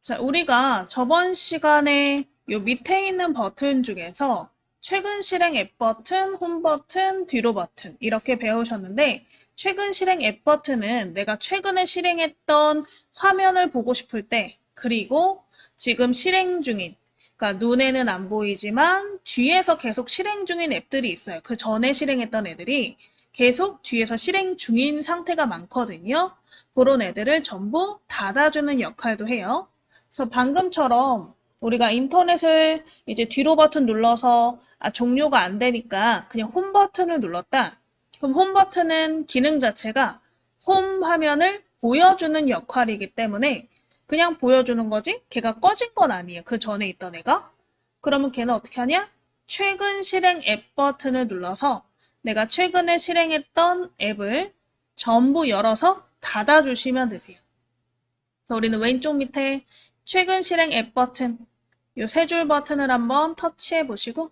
자, 우리가 저번 시간에 요 밑에 있는 버튼 중에서 최근 실행 앱 버튼, 홈 버튼, 뒤로 버튼 이렇게 배우셨는데 최근 실행 앱 버튼은 내가 최근에 실행했던 화면을 보고 싶을 때 그리고 지금 실행 중인 그러니까 눈에는 안 보이지만 뒤에서 계속 실행 중인 앱들이 있어요. 그 전에 실행했던 애들이 계속 뒤에서 실행 중인 상태가 많거든요. 그런 애들을 전부 닫아주는 역할도 해요. 그래서 방금처럼 우리가 인터넷을 이제 뒤로 버튼 눌러서 종료가 안 되니까 그냥 홈 버튼을 눌렀다. 그럼 홈 버튼은 기능 자체가 홈 화면을 보여주는 역할이기 때문에 그냥 보여주는 거지 걔가 꺼진 건 아니에요. 그 전에 있던 애가. 그러면 걔는 어떻게 하냐? 최근 실행 앱 버튼을 눌러서 내가 최근에 실행했던 앱을 전부 열어서 닫아주시면 되세요. 그래서 우리는 왼쪽 밑에 최근 실행 앱 버튼, 이 세 줄 버튼을 한번 터치해 보시고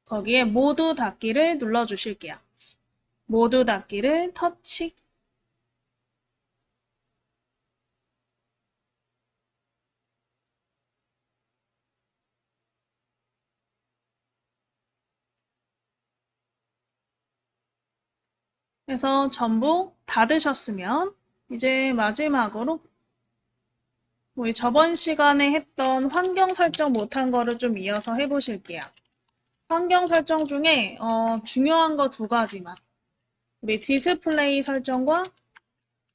거기에 모두 닫기를 눌러 주실게요. 모두 닫기를 터치. 해서 전부 닫으셨으면 이제 마지막으로 우리 저번 시간에 했던 환경 설정 못한 거를 좀 이어서 해보실게요. 환경 설정 중에 중요한 거 두 가지만 우리 디스플레이 설정과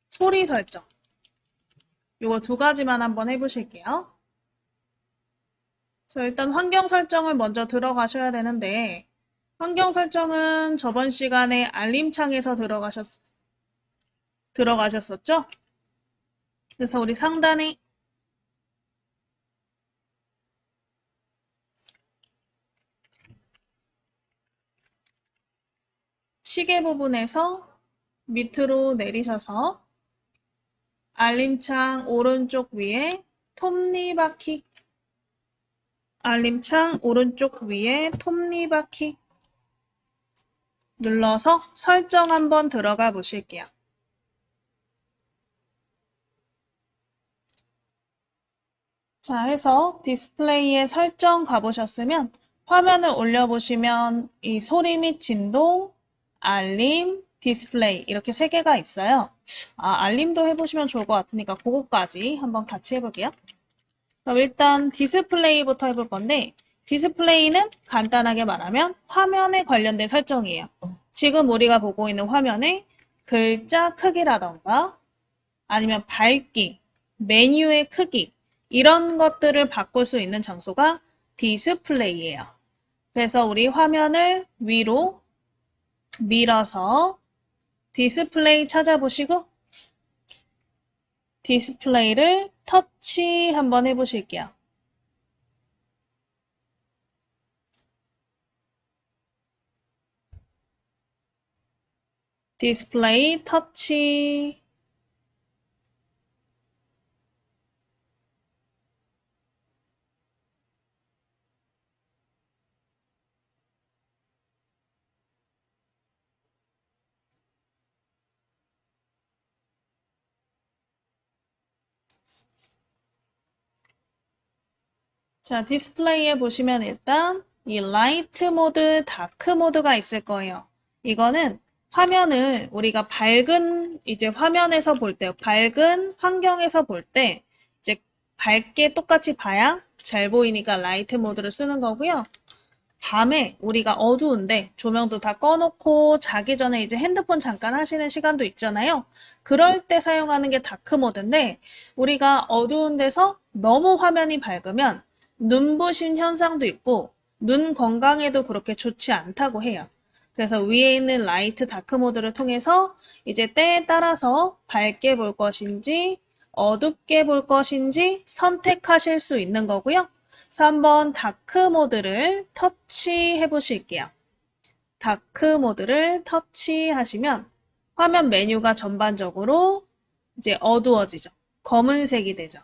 소리 설정 요거 두 가지만 한번 해보실게요. 그래서 일단 환경 설정을 먼저 들어가셔야 되는데 환경 설정은 저번 시간에 알림창에서 들어가셨었죠? 그래서 우리 상단에 시계 부분에서 밑으로 내리셔서 알림창 오른쪽 위에 톱니바퀴 알림창 오른쪽 위에 톱니바퀴 눌러서 설정 한번 들어가 보실게요. 자, 해서 디스플레이에 설정 가보셨으면 화면을 올려보시면 이 소리 및 진동, 알림, 디스플레이 이렇게 세 개가 있어요. 알림도 해보시면 좋을 것 같으니까 그거까지 한번 같이 해볼게요. 그럼 일단 디스플레이부터 해볼 건데 디스플레이는 간단하게 말하면 화면에 관련된 설정이에요. 지금 우리가 보고 있는 화면에 글자 크기라던가 아니면 밝기, 메뉴의 크기 이런 것들을 바꿀 수 있는 장소가 디스플레이예요. 그래서 우리 화면을 위로 밀어서 디스플레이 찾아보시고 디스플레이를 터치 한번 해보실게요. 디스플레이 터치. 자, 디스플레이에 보시면 일단 이 라이트 모드, 다크 모드가 있을 거예요. 이거는 화면을 우리가 밝은 이제 화면에서 볼 때, 밝은 환경에서 볼 때 이제 밝게 똑같이 봐야 잘 보이니까 라이트 모드를 쓰는 거고요. 밤에 우리가 어두운데 조명도 다 꺼놓고 자기 전에 이제 핸드폰 잠깐 하시는 시간도 있잖아요. 그럴 때 사용하는 게 다크 모드인데 우리가 어두운 데서 너무 화면이 밝으면 눈부신 현상도 있고 눈 건강에도 그렇게 좋지 않다고 해요. 그래서 위에 있는 라이트 다크 모드를 통해서 이제 때에 따라서 밝게 볼 것인지 어둡게 볼 것인지 선택하실 수 있는 거고요. 그래서 한번 다크 모드를 터치해 보실게요. 다크 모드를 터치하시면 화면 메뉴가 전반적으로 이제 어두워지죠. 검은색이 되죠.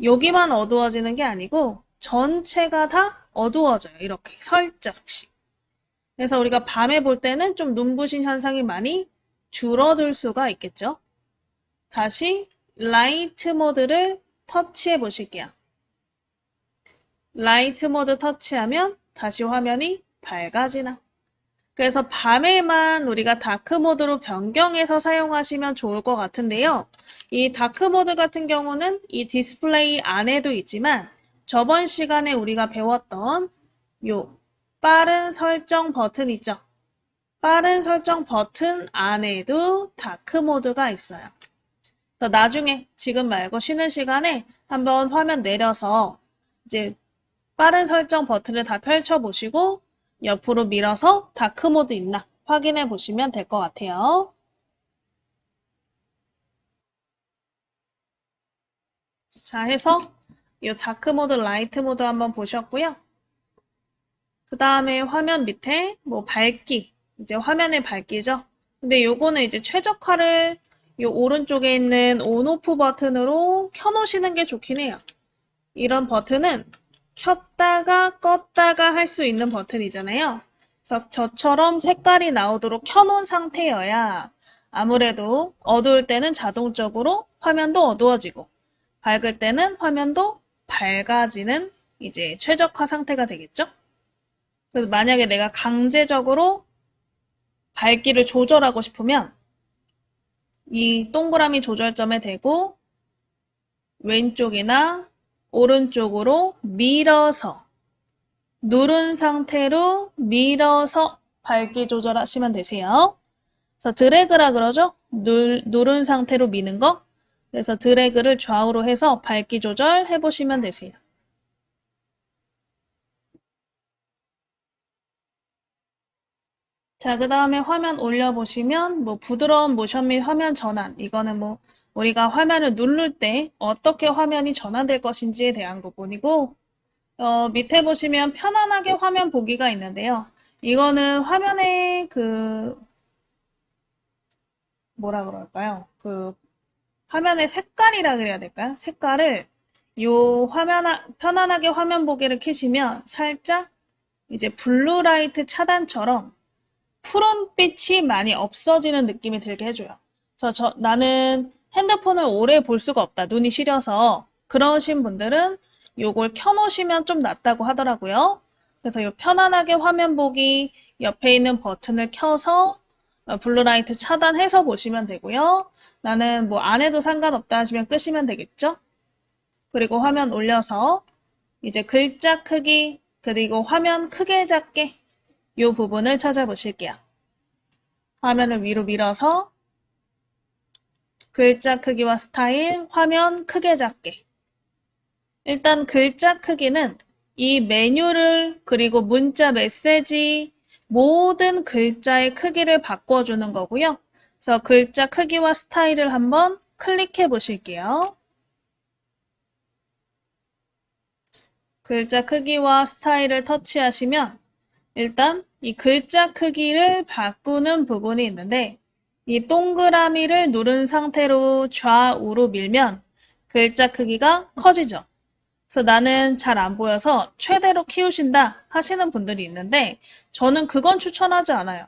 여기만 어두워지는 게 아니고 전체가 다 어두워져요. 이렇게 살짝씩. 그래서 우리가 밤에 볼 때는 좀 눈부신 현상이 많이 줄어들 수가 있겠죠. 다시 라이트 모드를 터치해 보실게요. 라이트 모드 터치하면 다시 화면이 밝아지나. 그래서 밤에만 우리가 다크 모드로 변경해서 사용하시면 좋을 것 같은데요. 이 다크 모드 같은 경우는 이 디스플레이 안에도 있지만 저번 시간에 우리가 배웠던 요 빠른 설정 버튼 있죠? 빠른 설정 버튼 안에도 다크 모드가 있어요. 그래서 나중에 지금 말고 쉬는 시간에 한번 화면 내려서 이제 빠른 설정 버튼을 다 펼쳐보시고 옆으로 밀어서 다크 모드 있나 확인해 보시면 될 것 같아요. 자, 해서 이 다크 모드, 라이트 모드 한번 보셨고요. 그 다음에 화면 밑에 뭐 밝기, 이제 화면의 밝기죠. 근데 요거는 이제 최적화를 요 오른쪽에 있는 온오프 버튼으로 켜놓으시는 게 좋긴 해요. 이런 버튼은 켰다가 껐다가 할 수 있는 버튼이잖아요. 그래서 저처럼 색깔이 나오도록 켜놓은 상태여야 아무래도 어두울 때는 자동적으로 화면도 어두워지고 밝을 때는 화면도 밝아지는 이제 최적화 상태가 되겠죠? 그래서 만약에 내가 강제적으로 밝기를 조절하고 싶으면 이 동그라미 조절점에 대고 왼쪽이나 오른쪽으로 밀어서 누른 상태로 밀어서 밝기 조절하시면 되세요. 그래서 드래그라 그러죠? 누른 상태로 미는 거. 그래서 드래그를 좌우로 해서 밝기 조절 해보시면 되세요. 자, 그 다음에 화면 올려보시면 뭐 부드러운 모션 및 화면 전환. 이거는 뭐 우리가 화면을 누를 때 어떻게 화면이 전환될 것인지에 대한 부분이고 밑에 보시면 편안하게 화면 보기가 있는데요. 이거는 화면의 뭐라 그럴까요? 화면의 색깔이라 그래야 될까요? 색깔을 편안하게 화면 보기를 켜시면 살짝 이제 블루라이트 차단처럼 푸른빛이 많이 없어지는 느낌이 들게 해줘요. 그래서 나는 핸드폰을 오래 볼 수가 없다. 눈이 시려서. 그러신 분들은 요걸 켜놓으시면 좀 낫다고 하더라고요. 그래서 요 편안하게 화면 보기 옆에 있는 버튼을 켜서 블루라이트 차단해서 보시면 되고요. 나는 뭐 안 해도 상관없다 하시면 끄시면 되겠죠? 그리고 화면 올려서 이제 글자 크기 그리고 화면 크게 작게 이 부분을 찾아보실게요. 화면을 위로 밀어서 글자 크기와 스타일, 화면 크게 작게. 일단 글자 크기는 이 메뉴를 그리고 문자 메시지 모든 글자의 크기를 바꿔주는 거고요. 그래서 글자 크기와 스타일을 한번 클릭해 보실게요. 글자 크기와 스타일을 터치하시면 일단 이 글자 크기를 바꾸는 부분이 있는데 이 동그라미를 누른 상태로 좌우로 밀면 글자 크기가 커지죠. 그래서 나는 잘 안 보여서 최대로 키우신다 하시는 분들이 있는데 저는 그건 추천하지 않아요.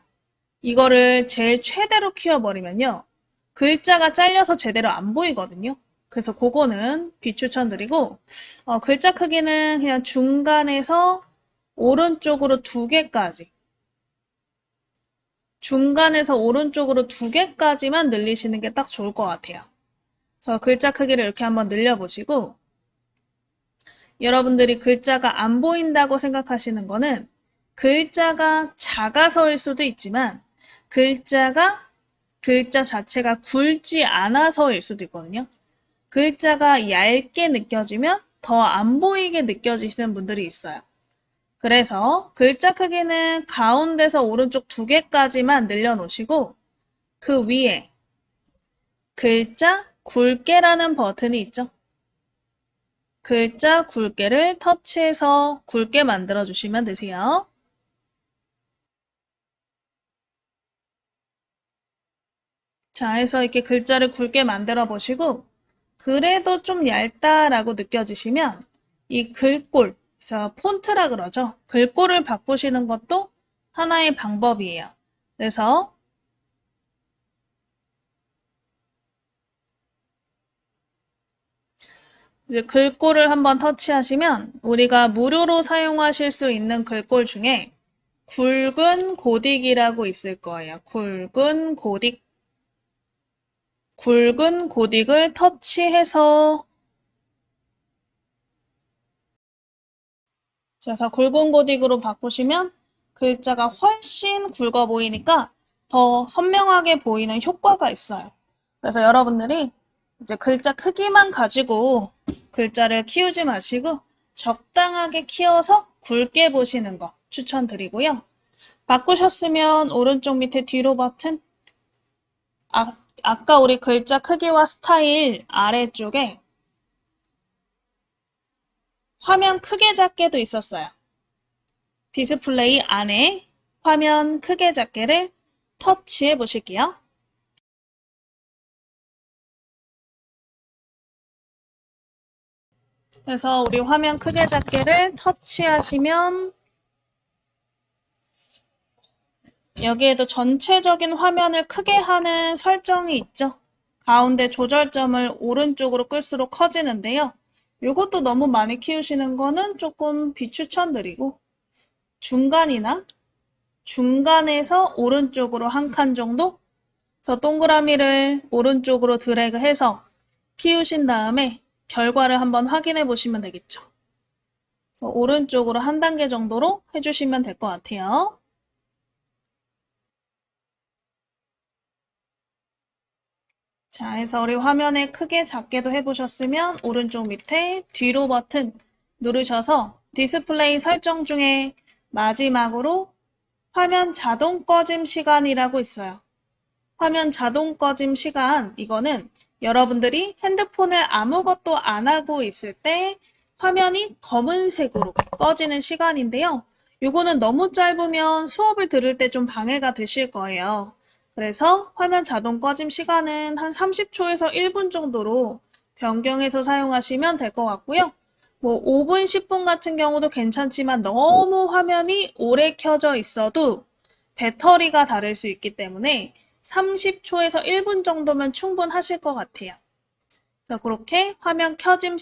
이거를 제일 최대로 키워버리면요. 글자가 잘려서 제대로 안 보이거든요. 그래서 그거는 비추천드리고 글자 크기는 그냥 중간에서 오른쪽으로 2개까지 중간에서 오른쪽으로 2개까지만 늘리시는 게 딱 좋을 것 같아요. 그래서 글자 크기를 이렇게 한번 늘려보시고 여러분들이 글자가 안 보인다고 생각하시는 거는 글자가 작아서일 수도 있지만 글자 자체가 굵지 않아서일 수도 있거든요. 글자가 얇게 느껴지면 더 안 보이게 느껴지시는 분들이 있어요. 그래서 글자 크기는 가운데서 오른쪽 2개까지만 늘려놓으시고 그 위에 글자 굵게라는 버튼이 있죠. 글자 굵게를 터치해서 굵게 만들어주시면 되세요. 자, 해서 이렇게 글자를 굵게 만들어 보시고 그래도 좀 얇다라고 느껴지시면 이 글꼴, 그래서 폰트라 그러죠. 글꼴을 바꾸시는 것도 하나의 방법이에요. 그래서 이제 글꼴을 한번 터치하시면 우리가 무료로 사용하실 수 있는 글꼴 중에 굵은 고딕이라고 있을 거예요. 굵은 고딕. 굵은 고딕을 터치해서 그래서 굵은 고딕으로 바꾸시면 글자가 훨씬 굵어 보이니까 더 선명하게 보이는 효과가 있어요. 그래서 여러분들이 이제 글자 크기만 가지고 글자를 키우지 마시고 적당하게 키워서 굵게 보시는 거 추천드리고요. 바꾸셨으면 오른쪽 밑에 뒤로 버튼 아까 우리 글자 크기와 스타일 아래쪽에 화면 크게 작게도 있었어요. 디스플레이 안에 화면 크게 작게를 터치해 보실게요. 그래서 우리 화면 크게 작게를 터치하시면 여기에도 전체적인 화면을 크게 하는 설정이 있죠. 가운데 조절점을 오른쪽으로 끌수록 커지는데요. 이것도 너무 많이 키우시는 거는 조금 비추천드리고 중간이나 중간에서 오른쪽으로 한 칸 정도? 저 동그라미를 오른쪽으로 드래그해서 키우신 다음에 결과를 한번 확인해 보시면 되겠죠. 그래서 오른쪽으로 한 단계 정도로 해주시면 될 것 같아요. 자, 해서 우리 화면에 크게 작게도 해보셨으면 오른쪽 밑에 뒤로 버튼 누르셔서 디스플레이 설정 중에 마지막으로 화면 자동 꺼짐 시간이라고 있어요. 화면 자동 꺼짐 시간, 이거는 여러분들이 핸드폰을 아무것도 안 하고 있을 때 화면이 검은색으로 꺼지는 시간인데요. 요거는 너무 짧으면 수업을 들을 때 좀 방해가 되실 거예요. 그래서 화면 자동 꺼짐 시간은 한 30초에서 1분 정도로 변경해서 사용하시면 될 것 같고요. 뭐 5분, 10분 같은 경우도 괜찮지만 너무 화면이 오래 켜져 있어도 배터리가 다를 수 있기 때문에 30초에서 1분 정도면 충분하실 것 같아요. 자, 그렇게 화면 꺼짐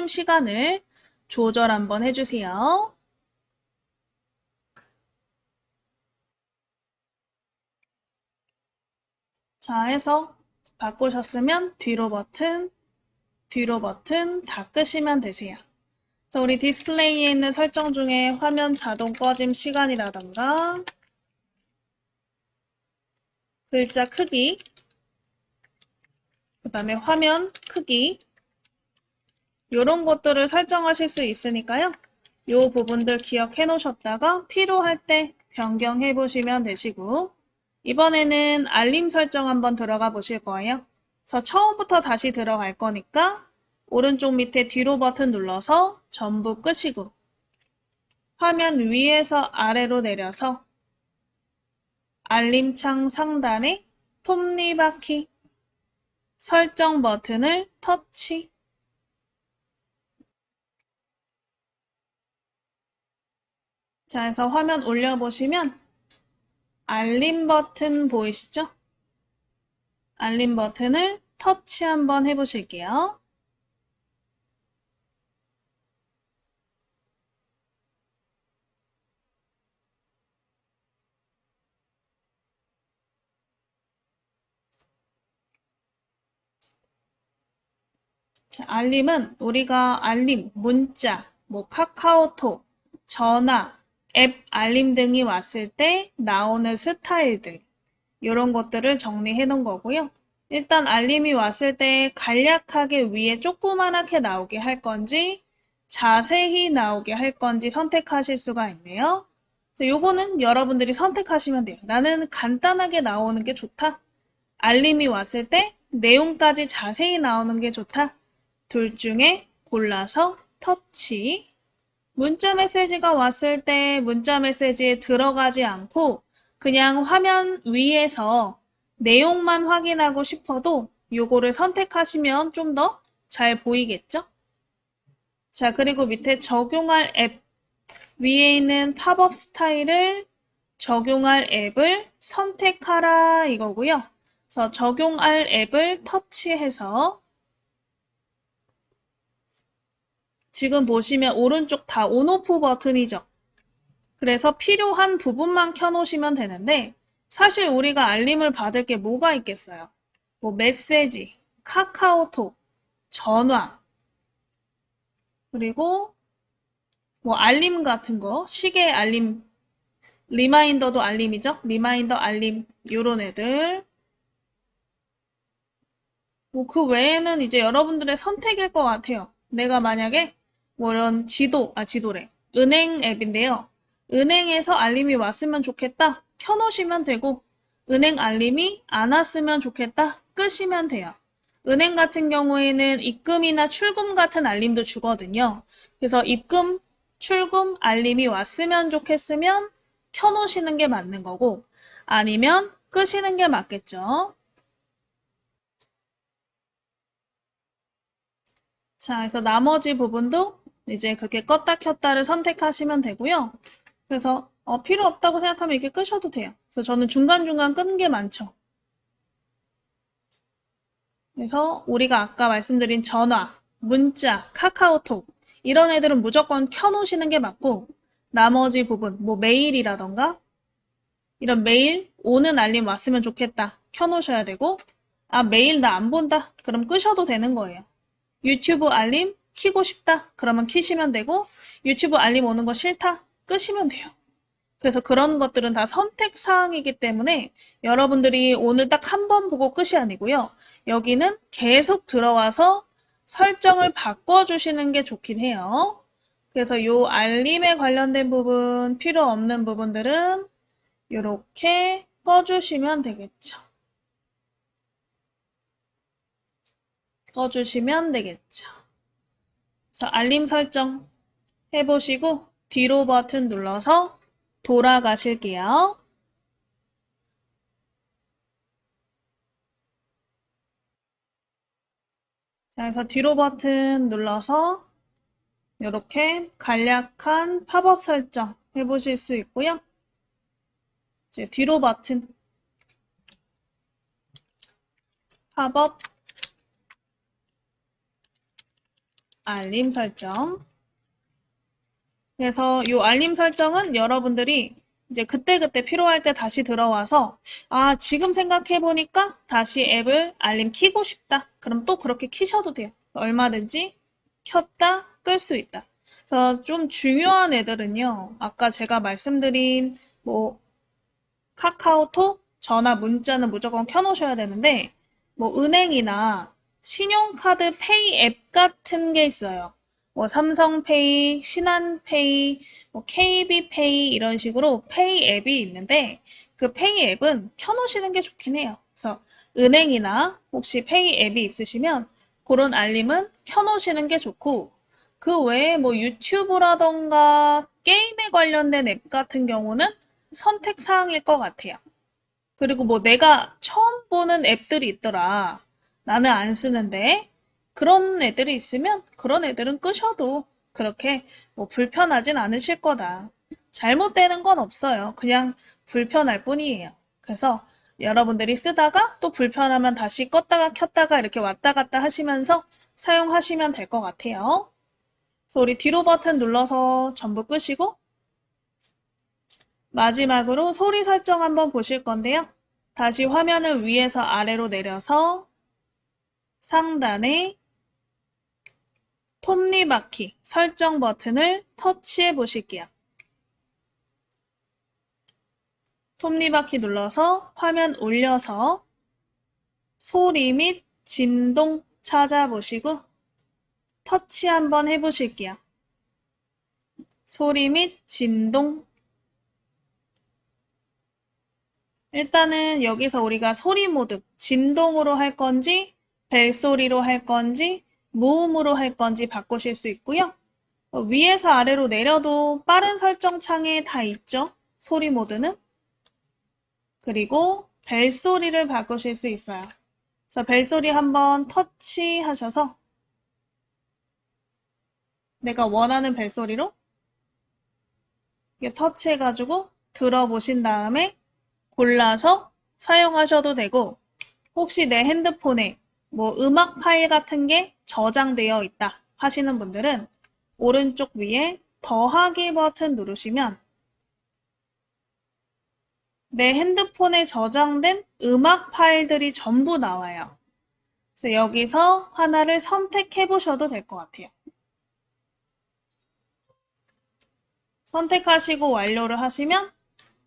시간을 조절 한번 해주세요. 자, 해서 바꾸셨으면 뒤로 버튼 다 끄시면 되세요. 자, 우리 디스플레이에 있는 설정 중에 화면 자동 꺼짐 시간이라던가 글자 크기, 그 다음에 화면 크기 이런 것들을 설정하실 수 있으니까요. 이 부분들 기억해 놓으셨다가 필요할 때 변경해 보시면 되시고 이번에는 알림 설정 한번 들어가 보실 거예요. 그래서 처음부터 다시 들어갈 거니까 오른쪽 밑에 뒤로 버튼 눌러서 전부 끄시고 화면 위에서 아래로 내려서 알림창 상단에 톱니바퀴 설정 버튼을 터치. 자, 해서 화면 올려보시면 알림 버튼 보이시죠? 알림 버튼을 터치 한번 해보실게요. 자, 알림은 우리가 알림, 문자, 뭐 카카오톡, 전화, 앱 알림 등이 왔을 때 나오는 스타일들 이런 것들을 정리해 놓은 거고요. 일단 알림이 왔을 때 간략하게 위에 조그만하게 나오게 할 건지 자세히 나오게 할 건지 선택하실 수가 있네요. 요거는 여러분들이 선택하시면 돼요. 나는 간단하게 나오는 게 좋다. 알림이 왔을 때 내용까지 자세히 나오는 게 좋다. 둘 중에 골라서 터치. 문자 메시지가 왔을 때 문자 메시지에 들어가지 않고 그냥 화면 위에서 내용만 확인하고 싶어도 요거를 선택하시면 좀 더 잘 보이겠죠? 자, 그리고 밑에 적용할 앱 위에 있는 팝업 스타일을 적용할 앱을 선택하라 이거고요. 그래서 적용할 앱을 터치해서 지금 보시면 오른쪽 다 온오프 버튼이죠. 그래서 필요한 부분만 켜놓으시면 되는데 사실 우리가 알림을 받을 게 뭐가 있겠어요? 뭐 메시지, 카카오톡, 전화, 그리고 뭐 알림 같은 거, 시계 알림, 리마인더도 알림이죠? 리마인더 알림, 요런 애들. 뭐 그 외에는 이제 여러분들의 선택일 것 같아요. 내가 만약에 뭐 이런 지도래. 은행 앱인데요. 은행에서 알림이 왔으면 좋겠다. 켜놓으시면 되고, 은행 알림이 안 왔으면 좋겠다. 끄시면 돼요. 은행 같은 경우에는 입금이나 출금 같은 알림도 주거든요. 그래서 입금, 출금 알림이 왔으면 좋겠으면 켜놓으시는 게 맞는 거고, 아니면 끄시는 게 맞겠죠. 자, 그래서 나머지 부분도 이제 그렇게 껐다 켰다를 선택하시면 되고요. 그래서 필요 없다고 생각하면 이렇게 끄셔도 돼요. 그래서 저는 중간중간 끄는 게 많죠. 그래서 우리가 아까 말씀드린 전화, 문자, 카카오톡 이런 애들은 무조건 켜놓으시는 게 맞고 나머지 부분, 뭐 메일이라던가 이런 메일 오는 알림 왔으면 좋겠다. 켜놓으셔야 되고 아, 메일 나 안 본다. 그럼 끄셔도 되는 거예요. 유튜브 알림 켜고 싶다. 그러면 켜시면 되고 유튜브 알림 오는 거 싫다. 끄시면 돼요. 그래서 그런 것들은 다 선택 사항이기 때문에 여러분들이 오늘 딱 한 번 보고 끝이 아니고요. 여기는 계속 들어와서 설정을 바꿔주시는 게 좋긴 해요. 그래서 요 알림에 관련된 부분, 필요 없는 부분들은 이렇게 꺼주시면 되겠죠. 꺼주시면 되겠죠. 그래서 알림 설정 해보시고 뒤로 버튼 눌러서 돌아가실게요. 자, 그래서 뒤로 버튼 눌러서 이렇게 간략한 팝업 설정 해보실 수 있고요. 이제 뒤로 버튼 팝업 알림 설정. 그래서 이 알림 설정은 여러분들이 이제 그때그때 필요할 때 다시 들어와서 아, 지금 생각해보니까 다시 앱을 알림 켜고 싶다. 그럼 또 그렇게 켜셔도 돼요. 얼마든지 켰다, 끌 수 있다. 그래서 좀 중요한 애들은요. 아까 제가 말씀드린 뭐 카카오톡, 전화, 문자는 무조건 켜놓으셔야 되는데 뭐 은행이나 신용카드 페이 앱 같은 게 있어요. 뭐 삼성페이, 신한페이, 뭐 KB페이 이런 식으로 페이 앱이 있는데 그 페이 앱은 켜놓으시는 게 좋긴 해요. 그래서 은행이나 혹시 페이 앱이 있으시면 그런 알림은 켜놓으시는 게 좋고 그 외에 뭐 유튜브라던가 게임에 관련된 앱 같은 경우는 선택 사항일 것 같아요. 그리고 뭐 내가 처음 보는 앱들이 있더라. 나는 안 쓰는데 그런 애들이 있으면 그런 애들은 끄셔도 그렇게 뭐 불편하진 않으실 거다. 잘못되는 건 없어요. 그냥 불편할 뿐이에요. 그래서 여러분들이 쓰다가 또 불편하면 다시 껐다가 켰다가 이렇게 왔다 갔다 하시면서 사용하시면 될 것 같아요. 그래서 우리 뒤로 버튼 눌러서 전부 끄시고 마지막으로 소리 설정 한번 보실 건데요. 다시 화면을 위에서 아래로 내려서 상단에 톱니바퀴 설정 버튼을 터치해 보실게요. 톱니바퀴 눌러서 화면 올려서 소리 및 진동 찾아보시고 터치 한번 해보실게요. 소리 및 진동. 일단은 여기서 우리가 소리 모드, 진동으로 할 건지, 벨소리로 할 건지, 무음으로 할 건지 바꾸실 수 있고요. 위에서 아래로 내려도 빠른 설정 창에 다 있죠. 소리 모드는. 그리고 벨소리를 바꾸실 수 있어요. 그래서 벨소리 한번 터치하셔서 내가 원하는 벨소리로 이렇게 터치해가지고 들어보신 다음에 골라서 사용하셔도 되고 혹시 내 핸드폰에 뭐 음악 파일 같은 게 저장되어 있다 하시는 분들은 오른쪽 위에 더하기 버튼 누르시면 내 핸드폰에 저장된 음악 파일들이 전부 나와요. 그래서 여기서 하나를 선택해 보셔도 될 것 같아요. 선택하시고 완료를 하시면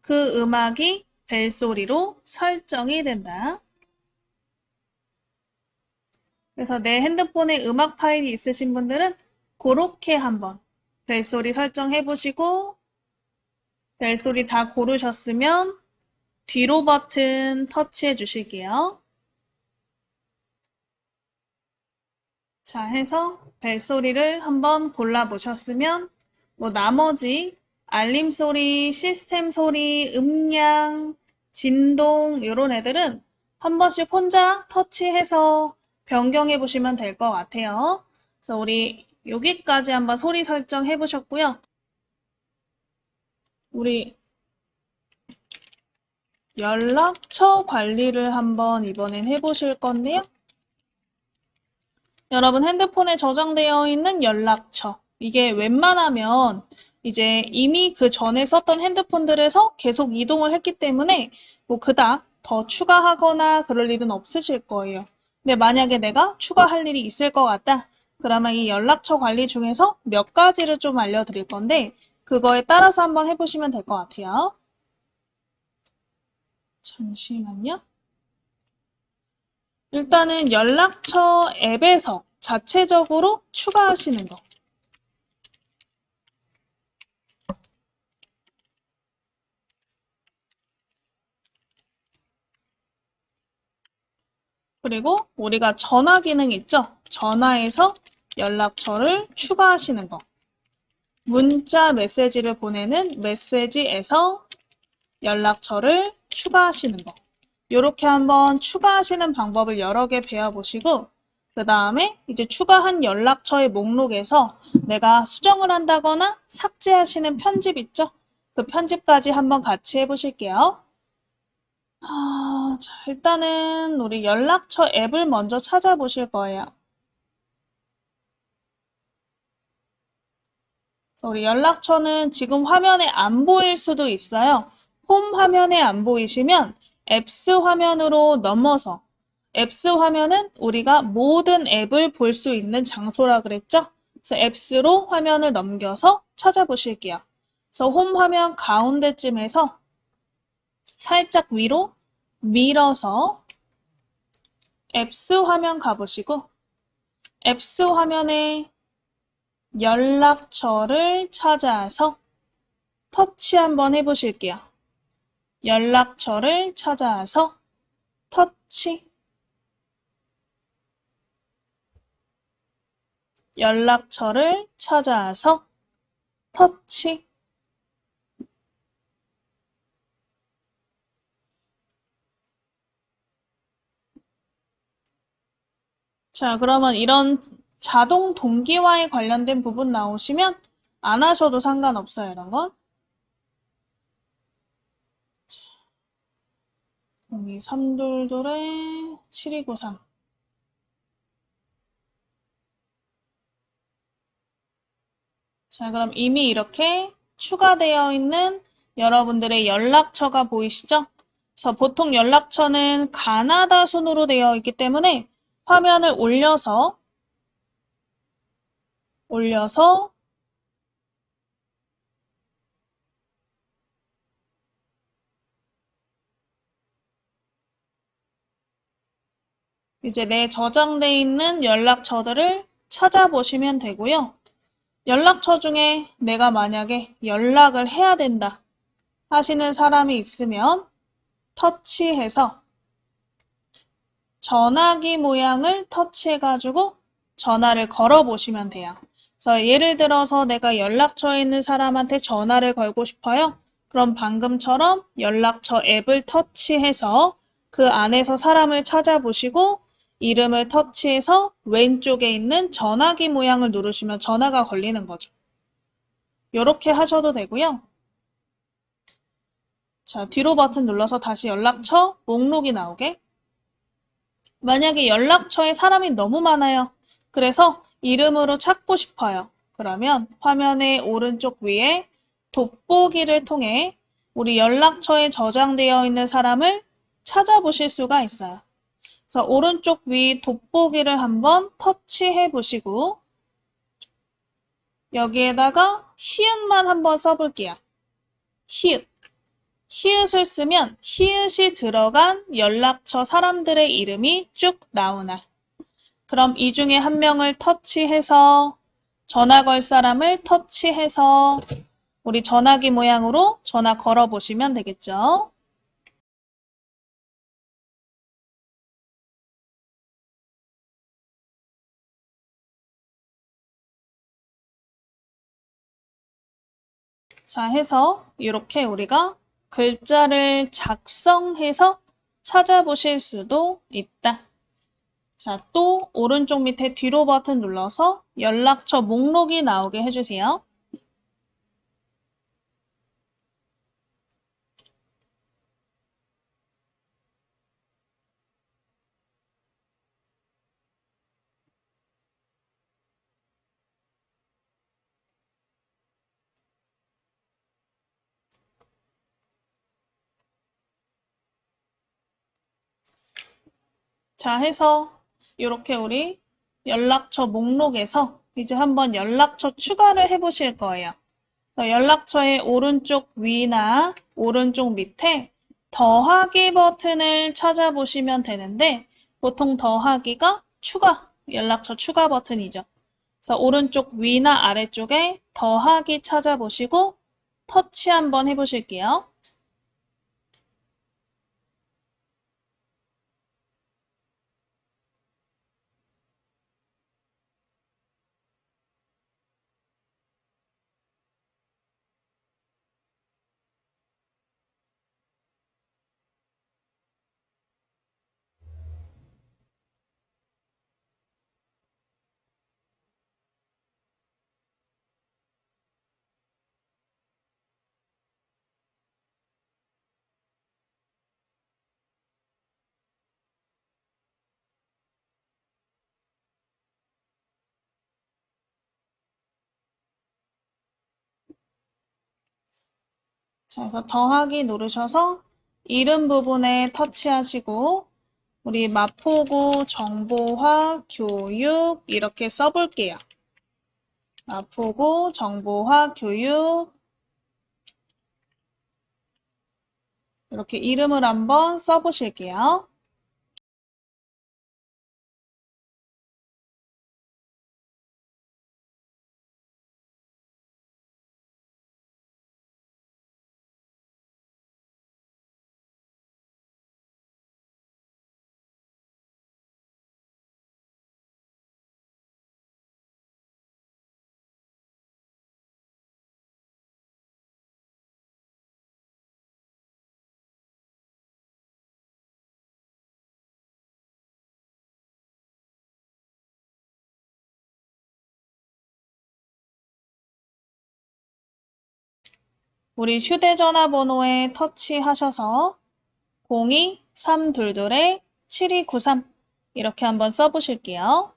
그 음악이 벨소리로 설정이 된다. 그래서 내 핸드폰에 음악 파일이 있으신 분들은 그렇게 한번 벨소리 설정해 보시고 벨소리 다 고르셨으면 뒤로 버튼 터치해 주실게요. 자, 해서 벨소리를 한번 골라보셨으면 나머지 알림 소리, 시스템 소리, 음량, 진동 이런 애들은 한 번씩 혼자 터치해서 변경해 보시면 될 것 같아요. 그래서 우리 여기까지 한번 소리 설정해 보셨고요. 우리 연락처 관리를 한번 이번엔 해보실 건데요. 여러분 핸드폰에 저장되어 있는 연락처. 이게 웬만하면 이제 이미 그 전에 썼던 핸드폰들에서 계속 이동을 했기 때문에 그닥 더 추가하거나 그럴 일은 없으실 거예요. 근데 만약에 내가 추가할 일이 있을 것 같다. 그러면 이 연락처 관리 중에서 몇 가지를 좀 알려드릴 건데 그거에 따라서 한번 해보시면 될 것 같아요. 잠시만요. 일단은 연락처 앱에서 자체적으로 추가하시는 거. 그리고 우리가 전화 기능 있죠? 전화에서 연락처를 추가하시는 거. 문자 메시지를 보내는 메시지에서 연락처를 추가하시는 거. 이렇게 한번 추가하시는 방법을 여러 개 배워보시고 그 다음에 이제 추가한 연락처의 목록에서 내가 수정을 한다거나 삭제하시는 편집 있죠? 그 편집까지 한번 같이 해보실게요. 자, 일단은 우리 연락처 앱을 먼저 찾아보실 거예요. 그래서 우리 연락처는 지금 화면에 안 보일 수도 있어요. 홈 화면에 안 보이시면 앱스 화면으로 넘어서 앱스 화면은 우리가 모든 앱을 볼 수 있는 장소라 그랬죠? 그래서 앱스로 화면을 넘겨서 찾아보실게요. 그래서 홈 화면 가운데쯤에서 살짝 위로 밀어서 앱스 화면 가보시고 앱스 화면에 연락처를 찾아서 터치 한번 해보실게요. 연락처를 찾아서 터치. 연락처를 찾아서 터치. 자, 그러면 이런 자동 동기화에 관련된 부분 나오시면 안 하셔도 상관없어요, 이런 건. 02-322-7293. 자, 그럼 이미 이렇게 추가되어 있는 여러분들의 연락처가 보이시죠? 그래서 보통 연락처는 가나다 순으로 되어 있기 때문에 화면을 올려서 이제 내 저장돼 있는 연락처들을 찾아보시면 되고요. 연락처 중에 내가 만약에 연락을 해야 된다 하시는 사람이 있으면 터치해서 전화기 모양을 터치해가지고 전화를 걸어보시면 돼요. 그래서 예를 들어서 내가 연락처에 있는 사람한테 전화를 걸고 싶어요. 그럼 방금처럼 연락처 앱을 터치해서 그 안에서 사람을 찾아보시고 이름을 터치해서 왼쪽에 있는 전화기 모양을 누르시면 전화가 걸리는 거죠. 이렇게 하셔도 되고요. 자, 뒤로 버튼 눌러서 다시 연락처 목록이 나오게. 만약에 연락처에 사람이 너무 많아요. 그래서 이름으로 찾고 싶어요. 그러면 화면의 오른쪽 위에 돋보기를 통해 우리 연락처에 저장되어 있는 사람을 찾아보실 수가 있어요. 그래서 오른쪽 위 돋보기를 한번 터치해 보시고 여기에다가 히읗만 한번 써볼게요. 히읗. 히읗을 쓰면 히읗이 들어간 연락처 사람들의 이름이 쭉 나오나. 그럼 이 중에 한 명을 터치해서 전화 걸 사람을 터치해서 우리 전화기 모양으로 전화 걸어 보시면 되겠죠. 자, 해서 이렇게 우리가 글자를 작성해서 찾아보실 수도 있다. 자, 또 오른쪽 밑에 뒤로 버튼 눌러서 연락처 목록이 나오게 해주세요. 자, 해서 이렇게 우리 연락처 목록에서 이제 한번 연락처 추가를 해보실 거예요. 그래서 연락처의 오른쪽 위나 오른쪽 밑에 더하기 버튼을 찾아보시면 되는데 보통 더하기가 추가, 연락처 추가 버튼이죠. 그래서 오른쪽 위나 아래쪽에 더하기 찾아보시고 터치 한번 해보실게요. 자, 그래서 더하기 누르셔서 이름 부분에 터치하시고 우리 마포구 정보화 교육 이렇게 써볼게요. 마포구 정보화 교육 이렇게 이름을 한번 써보실게요. 우리 휴대전화 번호에 터치하셔서 02-322-7293 이렇게 한번 써보실게요.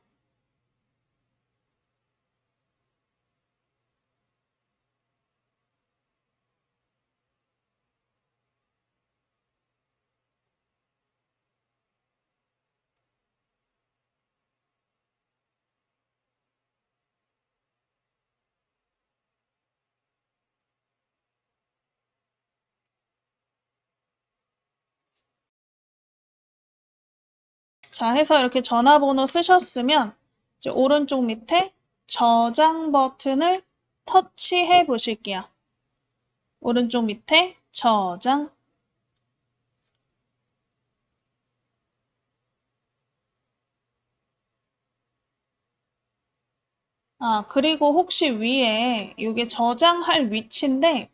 자, 해서 이렇게 전화번호 쓰셨으면 이제 오른쪽 밑에 저장 버튼을 터치해 보실게요. 오른쪽 밑에 저장. 아, 그리고 혹시 위에 이게 저장할 위치인데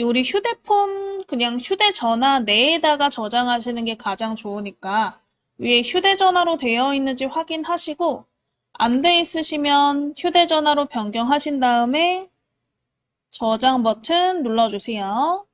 우리 휴대폰 그냥 휴대전화 내에다가 저장하시는 게 가장 좋으니까 위에 휴대전화로 되어 있는지 확인하시고 안 돼 있으시면 휴대전화로 변경하신 다음에 저장 버튼 눌러주세요.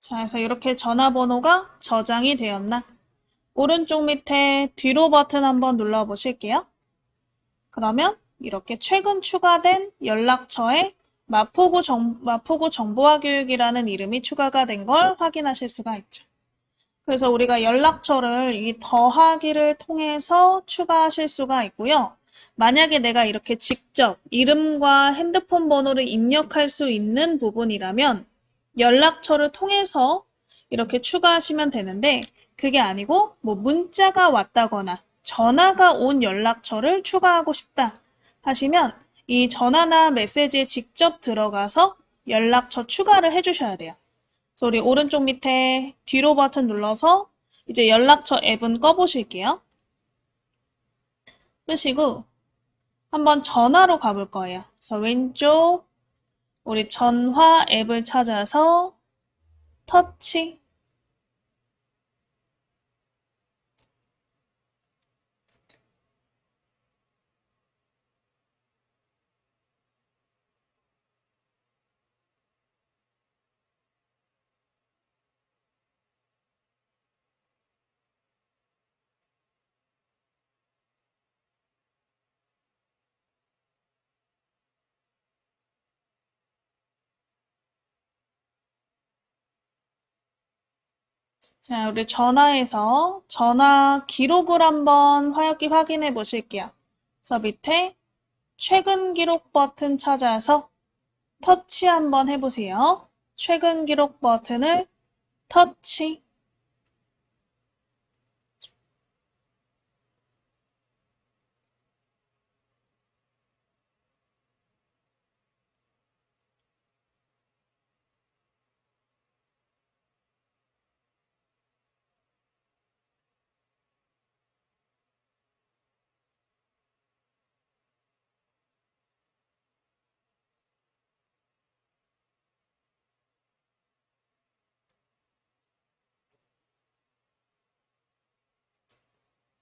자, 그래서 이렇게 전화번호가 저장이 되었나? 오른쪽 밑에 뒤로 버튼 한번 눌러보실게요. 그러면 이렇게 최근 추가된 연락처에 마포구 정보화 교육이라는 이름이 추가가 된 걸 확인하실 수가 있죠. 그래서 우리가 연락처를 이 더하기를 통해서 추가하실 수가 있고요. 만약에 내가 이렇게 직접 이름과 핸드폰 번호를 입력할 수 있는 부분이라면 연락처를 통해서 이렇게 추가하시면 되는데 그게 아니고 뭐 문자가 왔다거나 전화가 온 연락처를 추가하고 싶다 하시면 이 전화나 메시지에 직접 들어가서 연락처 추가를 해주셔야 돼요. 그래서 우리 오른쪽 밑에 뒤로 버튼 눌러서 이제 연락처 앱은 꺼보실게요. 끄시고 한번 전화로 가볼 거예요. 그래서 왼쪽 우리 전화 앱을 찾아서 터치. 자, 우리 전화에서 전화 기록을 한번 화역기 확인해 보실게요. 그래서 밑에 최근 기록 버튼 찾아서 터치 한번 해보세요. 최근 기록 버튼을 터치.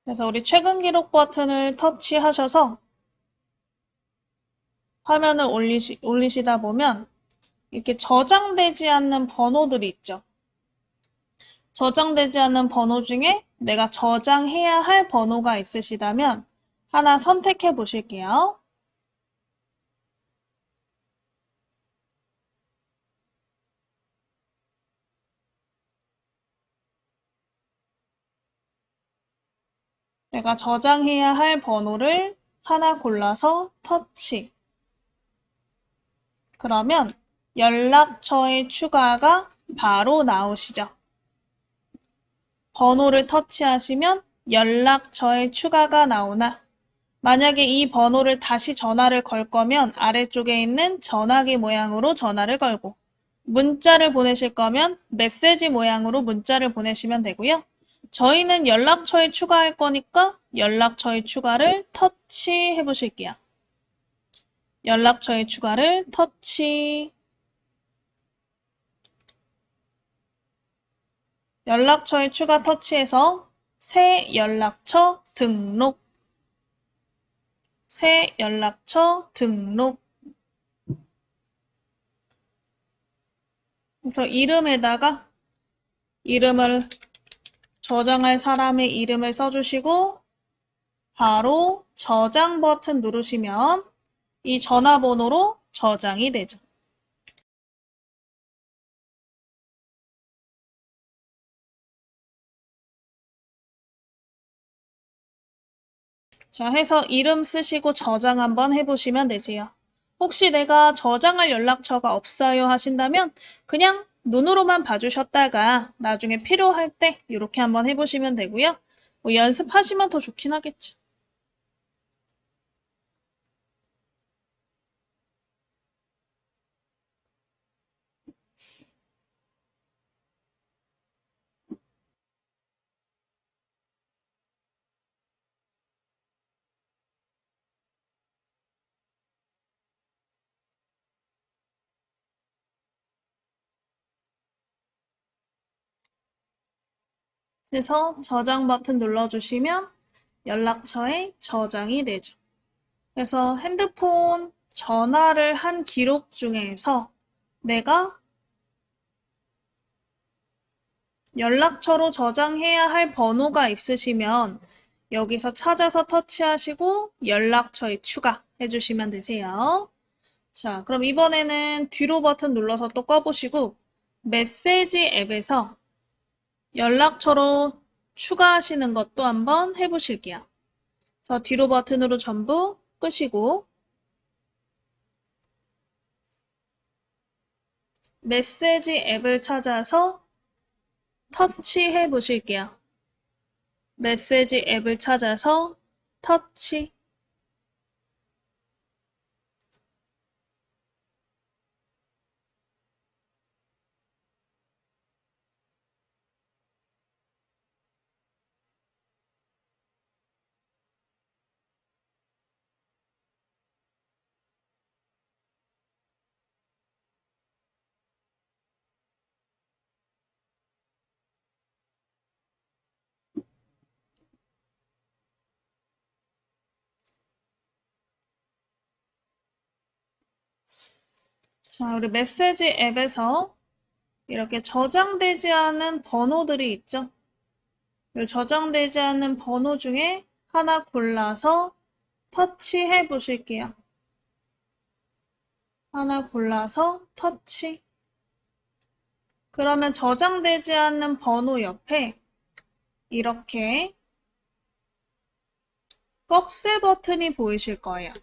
그래서 우리 최근 기록 버튼을 터치하셔서 화면을 올리시다 보면 이렇게 저장되지 않는 번호들이 있죠. 저장되지 않는 번호 중에 내가 저장해야 할 번호가 있으시다면 하나 선택해 보실게요. 내가 저장해야 할 번호를 하나 골라서 터치. 그러면 연락처의 추가가 바로 나오시죠. 번호를 터치하시면 연락처의 추가가 나오나 만약에 이 번호를 다시 전화를 걸 거면 아래쪽에 있는 전화기 모양으로 전화를 걸고 문자를 보내실 거면 메시지 모양으로 문자를 보내시면 되고요. 저희는 연락처에 추가할 거니까 연락처의 추가를 터치해 보실게요. 연락처의 추가를 터치. 연락처의 추가 터치해서 새 연락처 등록. 새 연락처 등록. 그래서 이름에다가 이름을 저장할 사람의 이름을 써주시고 바로 저장 버튼 누르시면 이 전화번호로 저장이 되죠. 자, 해서 이름 쓰시고 저장 한번 해보시면 되세요. 혹시 내가 저장할 연락처가 없어요 하신다면 그냥 눈으로만 봐주셨다가 나중에 필요할 때 이렇게 한번 해보시면 되고요. 뭐 연습하시면 더 좋긴 하겠죠. 그래서 저장 버튼 눌러주시면 연락처에 저장이 되죠. 그래서 핸드폰 전화를 한 기록 중에서 내가 연락처로 저장해야 할 번호가 있으시면 여기서 찾아서 터치하시고 연락처에 추가해 주시면 되세요. 자, 그럼 이번에는 뒤로 버튼 눌러서 또 꺼보시고 메시지 앱에서 연락처로 추가하시는 것도 한번 해보실게요. 그래서 뒤로 버튼으로 전부 끄시고 메시지 앱을 찾아서 터치해 보실게요. 메시지 앱을 찾아서 터치. 자, 우리 메시지 앱에서 이렇게 저장되지 않은 번호들이 있죠? 이 저장되지 않은 번호 중에 하나 골라서 터치해 보실게요. 하나 골라서 터치. 그러면 저장되지 않는 번호 옆에 이렇게 꺽쇠 버튼이 보이실 거예요.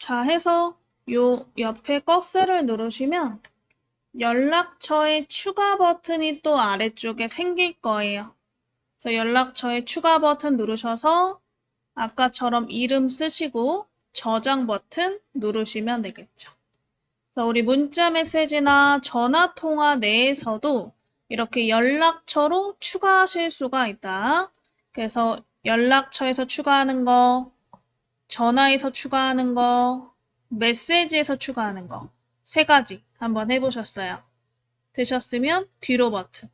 자, 해서 요 옆에 꺽쇠를 누르시면 연락처에 추가 버튼이 또 아래쪽에 생길 거예요. 그래서 연락처에 추가 버튼 누르셔서 아까처럼 이름 쓰시고 저장 버튼 누르시면 되겠죠. 그래서 우리 문자 메시지나 전화 통화 내에서도 이렇게 연락처로 추가하실 수가 있다. 그래서 연락처에서 추가하는 거, 전화에서 추가하는 거, 메시지에서 추가하는 거, 세 가지 한번 해보셨어요. 되셨으면 뒤로 버튼.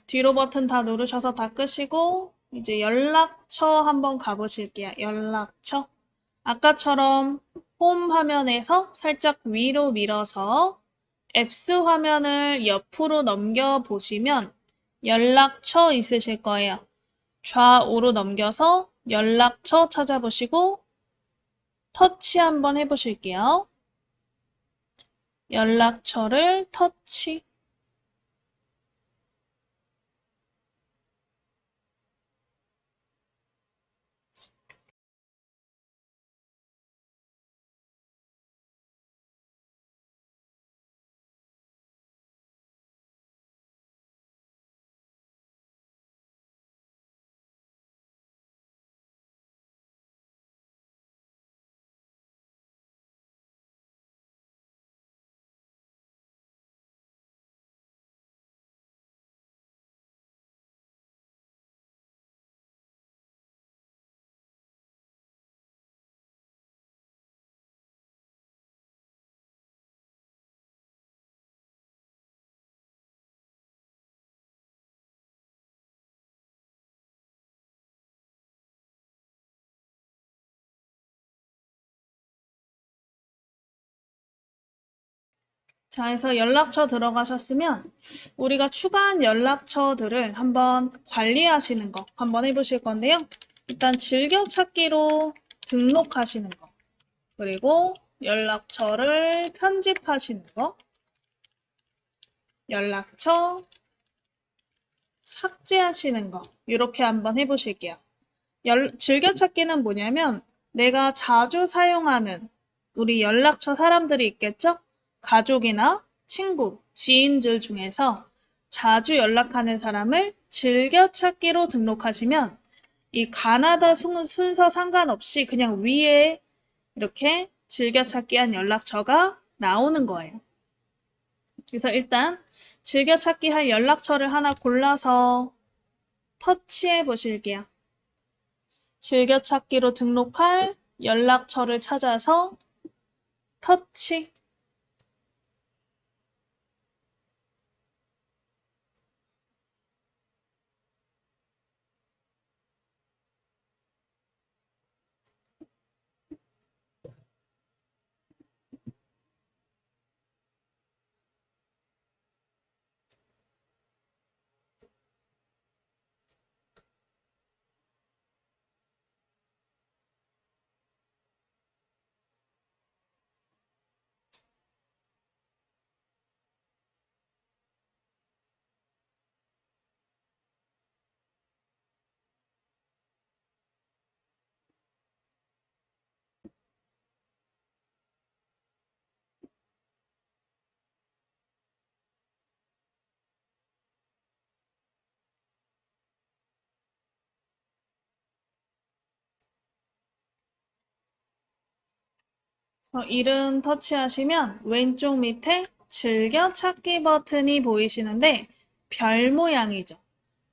뒤로 버튼 다 누르셔서 다 끄시고 이제 연락처 한번 가보실게요. 연락처. 아까처럼 홈 화면에서 살짝 위로 밀어서 앱스 화면을 옆으로 넘겨 보시면 연락처 있으실 거예요. 좌우로 넘겨서 연락처 찾아보시고 터치 한번 해보실게요. 연락처를 터치. 자, 해서 연락처 들어가셨으면 우리가 추가한 연락처들을 한번 관리하시는 거 한번 해보실 건데요. 일단 즐겨찾기로 등록하시는 거, 그리고 연락처를 편집하시는 거, 연락처 삭제하시는 거, 이렇게 한번 해보실게요. 즐겨찾기는 뭐냐면 내가 자주 사용하는 우리 연락처 사람들이 있겠죠? 가족이나 친구, 지인들 중에서 자주 연락하는 사람을 즐겨찾기로 등록하시면 이 가나다 순서 상관없이 그냥 위에 이렇게 즐겨찾기 한 연락처가 나오는 거예요. 그래서 일단 즐겨찾기 할 연락처를 하나 골라서 터치해 보실게요. 즐겨찾기로 등록할 연락처를 찾아서 터치. 이름 터치하시면 왼쪽 밑에 즐겨찾기 버튼이 보이시는데 별 모양이죠.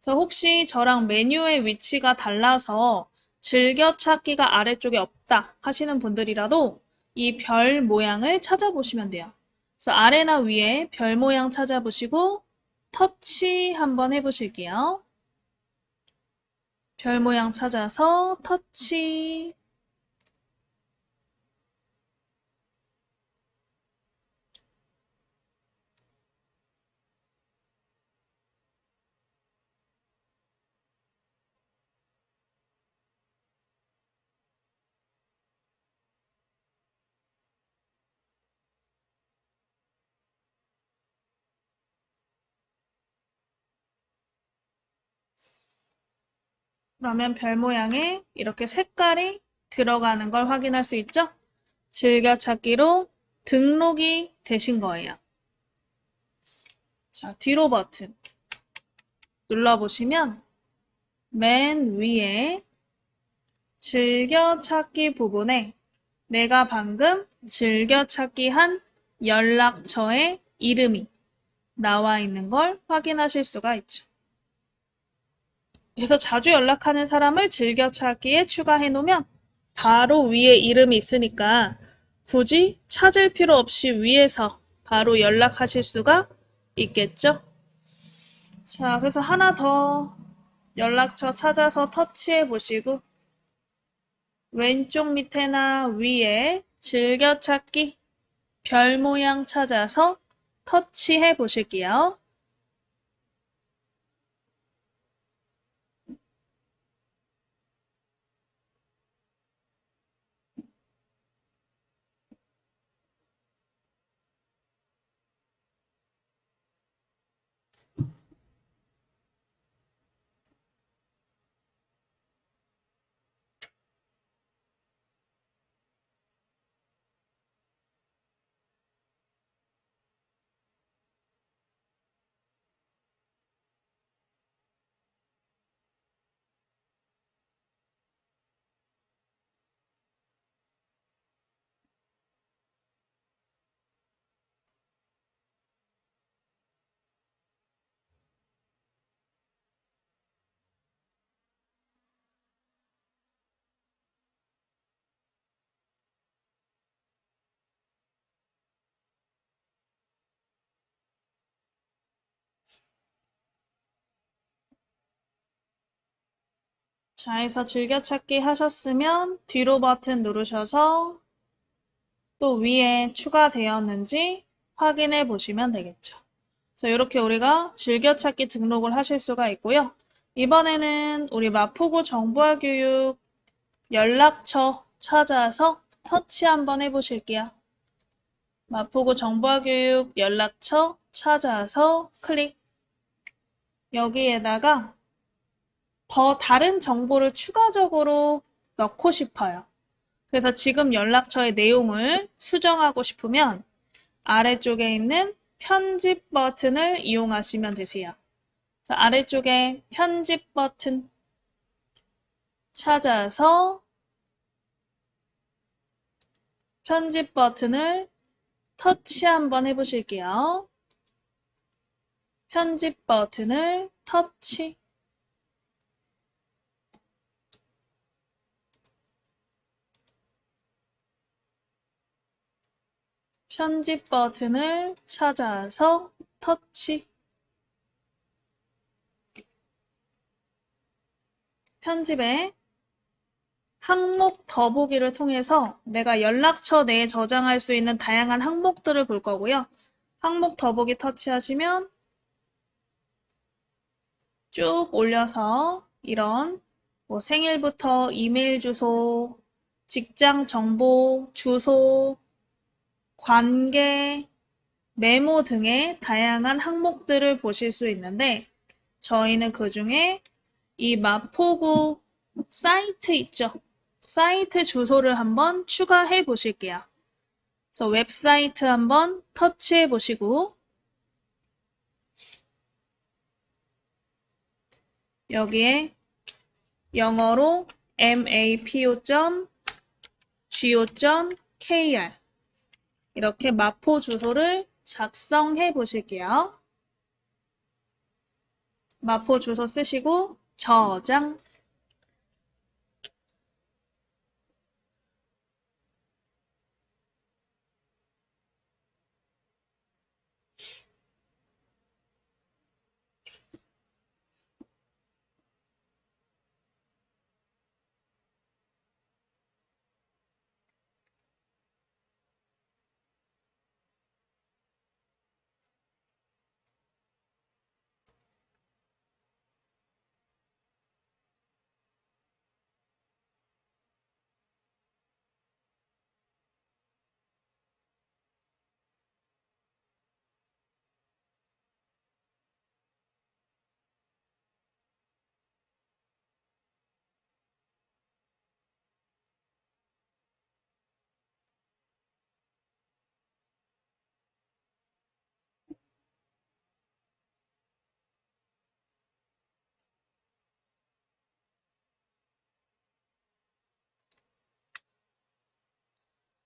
그래서 혹시 저랑 메뉴의 위치가 달라서 즐겨찾기가 아래쪽에 없다 하시는 분들이라도 이 별 모양을 찾아보시면 돼요. 그래서 아래나 위에 별 모양 찾아보시고 터치 한번 해보실게요. 별 모양 찾아서 터치. 그러면 별 모양에 이렇게 색깔이 들어가는 걸 확인할 수 있죠? 즐겨찾기로 등록이 되신 거예요. 자, 뒤로 버튼 눌러보시면 맨 위에 즐겨찾기 부분에 내가 방금 즐겨찾기 한 연락처의 이름이 나와 있는 걸 확인하실 수가 있죠. 그래서 자주 연락하는 사람을 즐겨찾기에 추가해 놓으면 바로 위에 이름이 있으니까 굳이 찾을 필요 없이 위에서 바로 연락하실 수가 있겠죠? 자, 그래서 하나 더 연락처 찾아서 터치해 보시고 왼쪽 밑에나 위에 즐겨찾기 별 모양 찾아서 터치해 보실게요. 자, 해서 즐겨찾기 하셨으면 뒤로 버튼 누르셔서 또 위에 추가되었는지 확인해 보시면 되겠죠. 그래서 이렇게 우리가 즐겨찾기 등록을 하실 수가 있고요. 이번에는 우리 마포구 정보화교육 연락처 찾아서 터치 한번 해보실게요. 마포구 정보화교육 연락처 찾아서 클릭. 여기에다가 더 다른 정보를 추가적으로 넣고 싶어요. 그래서 지금 연락처의 내용을 수정하고 싶으면 아래쪽에 있는 편집 버튼을 이용하시면 되세요. 자, 아래쪽에 편집 버튼 찾아서 편집 버튼을 터치 한번 해보실게요. 편집 버튼을 터치. 편집 버튼을 찾아서 터치. 편집에 항목 더보기를 통해서 내가 연락처 내에 저장할 수 있는 다양한 항목들을 볼 거고요. 항목 더보기 터치하시면 쭉 올려서 이런 뭐 생일부터 이메일 주소, 직장 정보, 주소, 관계, 메모 등의 다양한 항목들을 보실 수 있는데 저희는 그 중에 이 마포구 사이트 있죠? 사이트 주소를 한번 추가해 보실게요. 그래서 웹사이트 한번 터치해 보시고 여기에 영어로 mapo.go.kr 이렇게 마포 주소를 작성해 보실게요. 마포 주소 쓰시고 저장.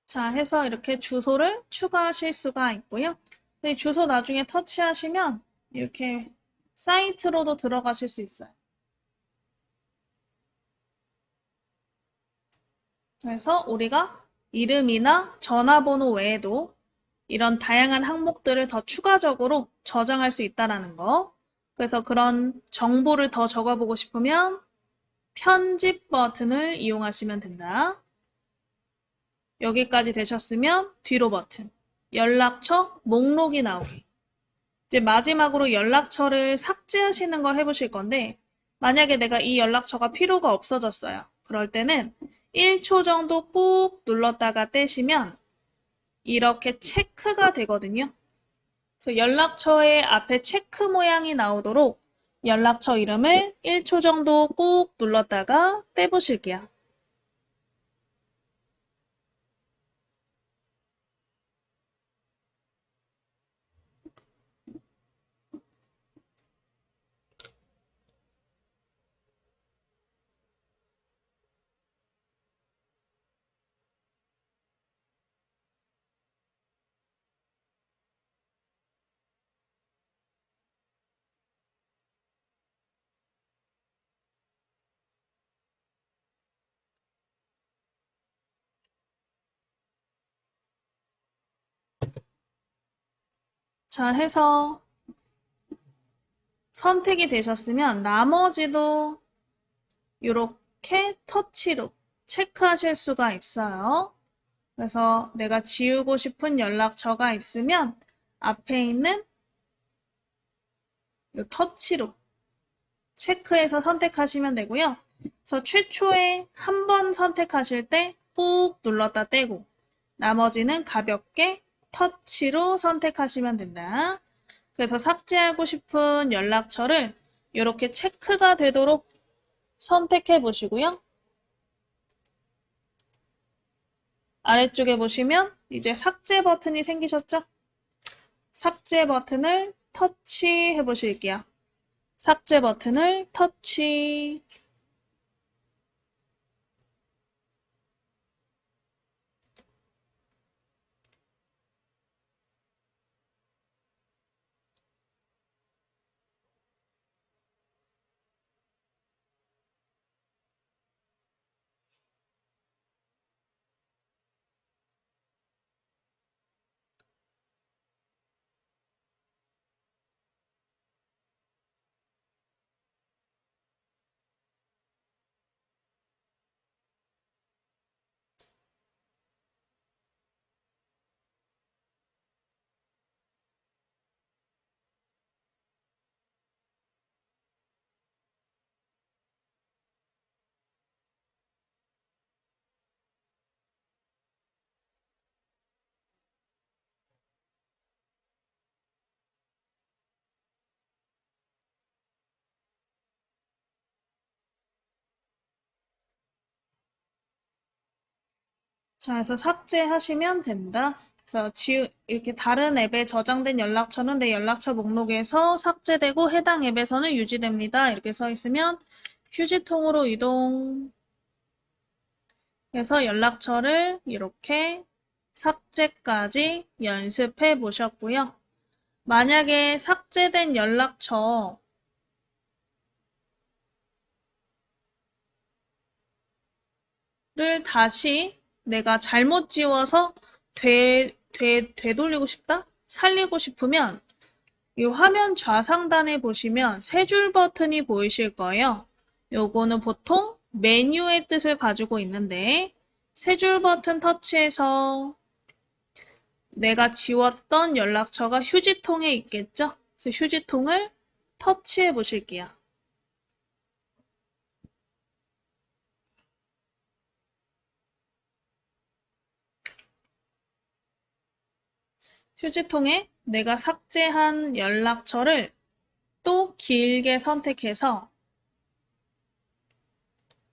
자, 해서 이렇게 주소를 추가하실 수가 있고요. 이 주소 나중에 터치하시면 이렇게 사이트로도 들어가실 수 있어요. 그래서 우리가 이름이나 전화번호 외에도 이런 다양한 항목들을 더 추가적으로 저장할 수 있다는 거. 그래서 그런 정보를 더 적어보고 싶으면 편집 버튼을 이용하시면 된다. 여기까지 되셨으면 뒤로 버튼, 연락처 목록이 나오기. 이제 마지막으로 연락처를 삭제하시는 걸 해보실 건데 만약에 내가 이 연락처가 필요가 없어졌어요. 그럴 때는 1초 정도 꾹 눌렀다가 떼시면 이렇게 체크가 되거든요. 그래서 연락처의 앞에 체크 모양이 나오도록 연락처 이름을 1초 정도 꾹 눌렀다가 떼보실게요. 자, 해서 선택이 되셨으면 나머지도 이렇게 터치로 체크하실 수가 있어요. 그래서 내가 지우고 싶은 연락처가 있으면 앞에 있는 이 터치로 체크해서 선택하시면 되고요. 그래서 최초에 한 번 선택하실 때 꾹 눌렀다 떼고 나머지는 가볍게 터치로 선택하시면 된다. 그래서 삭제하고 싶은 연락처를 이렇게 체크가 되도록 선택해 보시고요. 아래쪽에 보시면 이제 삭제 버튼이 생기셨죠? 삭제 버튼을 터치해 보실게요. 삭제 버튼을 터치. 자, 그래서 삭제하시면 된다. 그래서 이렇게 다른 앱에 저장된 연락처는 내 연락처 목록에서 삭제되고 해당 앱에서는 유지됩니다. 이렇게 써 있으면 휴지통으로 이동. 해서 연락처를 이렇게 삭제까지 연습해 보셨고요. 만약에 삭제된 연락처를 다시 내가 잘못 지워서 되돌리고 싶다? 살리고 싶으면 이 화면 좌상단에 보시면 세 줄 버튼이 보이실 거예요. 요거는 보통 메뉴의 뜻을 가지고 있는데 세 줄 버튼 터치해서 내가 지웠던 연락처가 휴지통에 있겠죠? 그래서 휴지통을 터치해 보실게요. 휴지통에 내가 삭제한 연락처를 또 길게 선택해서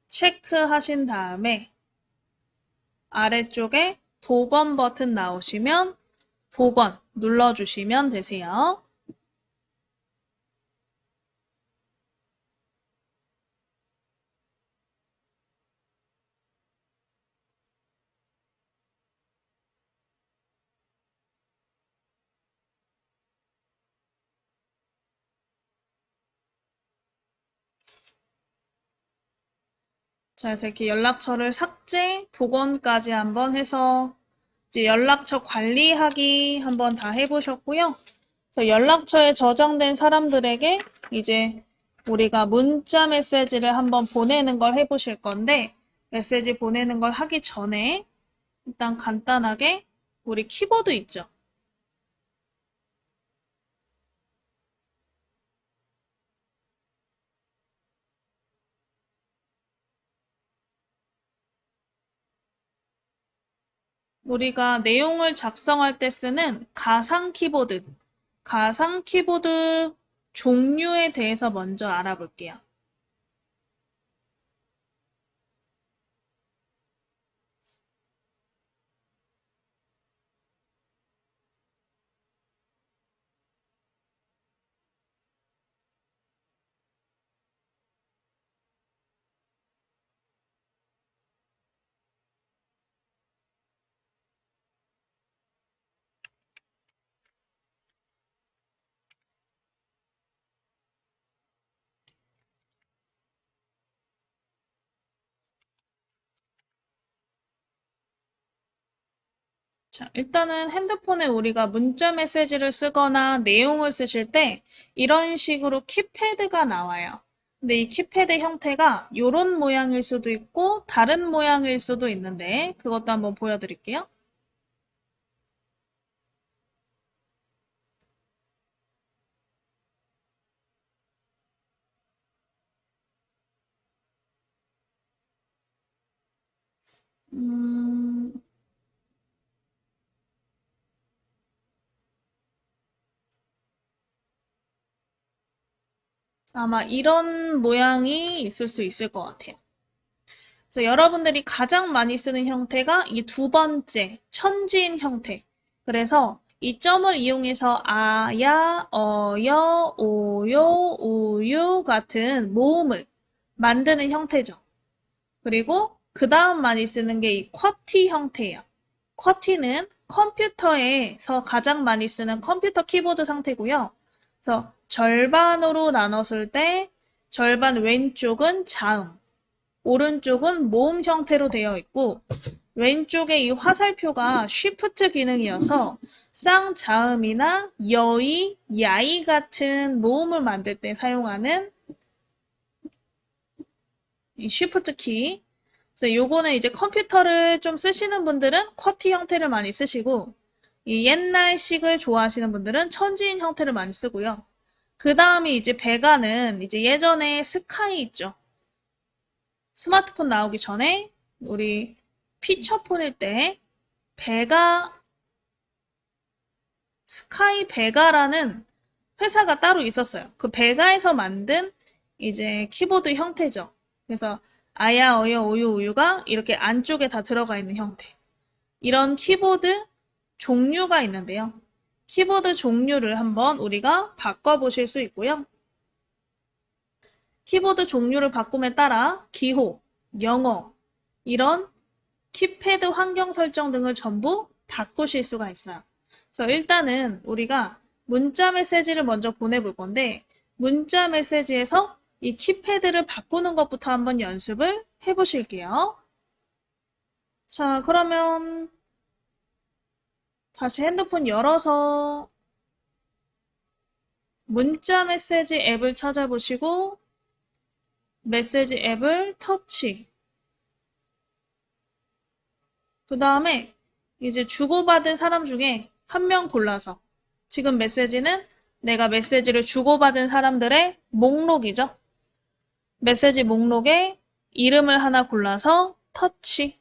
체크하신 다음에 아래쪽에 복원 버튼 나오시면 복원 눌러주시면 되세요. 자, 그래서 이렇게 연락처를 삭제, 복원까지 한번 해서 이제 연락처 관리하기 한번 다 해보셨고요. 그래서 연락처에 저장된 사람들에게 이제 우리가 문자 메시지를 한번 보내는 걸 해보실 건데 메시지 보내는 걸 하기 전에 일단 간단하게 우리 키보드 있죠? 우리가 내용을 작성할 때 쓰는 가상 키보드 종류에 대해서 먼저 알아볼게요. 자, 일단은 핸드폰에 우리가 문자 메시지를 쓰거나 내용을 쓰실 때 이런 식으로 키패드가 나와요. 근데 이 키패드 형태가 이런 모양일 수도 있고 다른 모양일 수도 있는데 그것도 한번 보여드릴게요. 음, 아마 이런 모양이 있을 수 있을 것 같아요. 그래서 여러분들이 가장 많이 쓰는 형태가 이 두 번째, 천지인 형태. 그래서 이 점을 이용해서 아야, 어여, 오요, 우유 같은 모음을 만드는 형태죠. 그리고 그 다음 많이 쓰는 게 이 쿼티 형태예요. 쿼티는 컴퓨터에서 가장 많이 쓰는 컴퓨터 키보드 상태고요. 그래서 절반으로 나눴을 때 절반 왼쪽은 자음, 오른쪽은 모음 형태로 되어 있고 왼쪽에 이 화살표가 쉬프트 기능이어서 쌍자음이나 여의, 야이 같은 모음을 만들 때 사용하는 이 쉬프트 키. 그래서 요거는 이제 컴퓨터를 좀 쓰시는 분들은 쿼티 형태를 많이 쓰시고 이 옛날식을 좋아하시는 분들은 천지인 형태를 많이 쓰고요. 그 다음이 이제 베가는 이제 예전에 스카이 있죠. 스마트폰 나오기 전에 우리 피처폰일 때 베가, 스카이 베가라는 회사가 따로 있었어요. 그 베가에서 만든 이제 키보드 형태죠. 그래서 아야, 어여, 오유, 우유가 이렇게 안쪽에 다 들어가 있는 형태. 이런 키보드 종류가 있는데요. 키보드 종류를 한번 우리가 바꿔보실 수 있고요. 키보드 종류를 바꿈에 따라 기호, 영어, 이런 키패드 환경 설정 등을 전부 바꾸실 수가 있어요. 그래서 일단은 우리가 문자 메시지를 먼저 보내볼 건데 문자 메시지에서 이 키패드를 바꾸는 것부터 한번 연습을 해보실게요. 자, 그러면 다시 핸드폰 열어서 문자 메시지 앱을 찾아보시고 메시지 앱을 터치. 그 다음에 이제 주고받은 사람 중에 한 명 골라서 지금 메시지는 내가 메시지를 주고받은 사람들의 목록이죠. 메시지 목록에 이름을 하나 골라서 터치.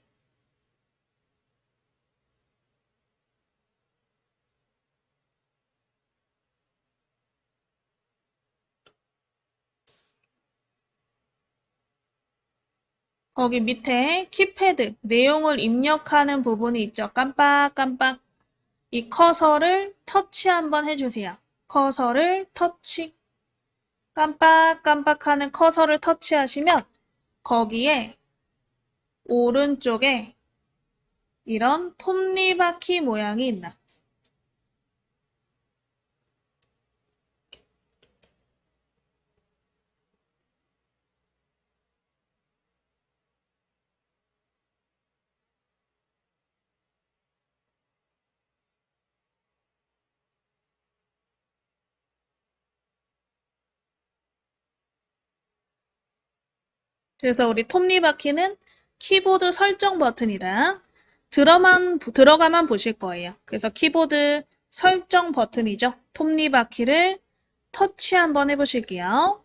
거기 밑에 키패드, 내용을 입력하는 부분이 있죠. 깜빡깜빡. 이 커서를 터치 한번 해주세요. 커서를 터치. 깜빡깜빡하는 커서를 터치하시면 거기에 오른쪽에 이런 톱니바퀴 모양이 있나. 그래서 우리 톱니바퀴는 키보드 설정 버튼이다. 들어가만 보실 거예요. 그래서 키보드 설정 버튼이죠. 톱니바퀴를 터치 한번 해보실게요.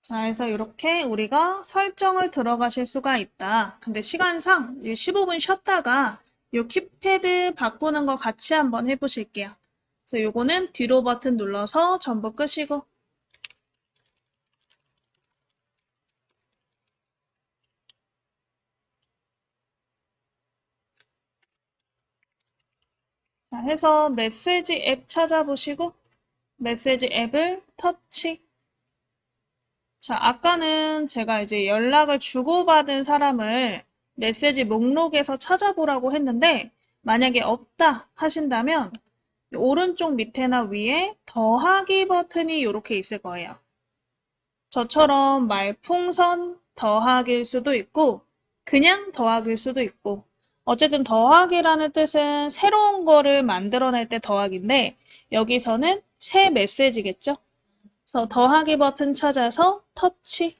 자, 그래서 이렇게 우리가 설정을 들어가실 수가 있다. 근데 시간상 15분 쉬었다가 이 키패드 바꾸는 거 같이 한번 해보실게요. 그래서 요거는 뒤로 버튼 눌러서 전부 끄시고 자, 해서 메시지 앱 찾아보시고 메시지 앱을 터치. 자, 아까는 제가 이제 연락을 주고받은 사람을 메시지 목록에서 찾아보라고 했는데 만약에 없다 하신다면 오른쪽 밑에나 위에 더하기 버튼이 이렇게 있을 거예요. 저처럼 말풍선 더하기일 수도 있고 그냥 더하기일 수도 있고 어쨌든 더하기라는 뜻은 새로운 거를 만들어낼 때 더하기인데 여기서는 새 메시지겠죠? 그래서 더하기 버튼 찾아서 터치.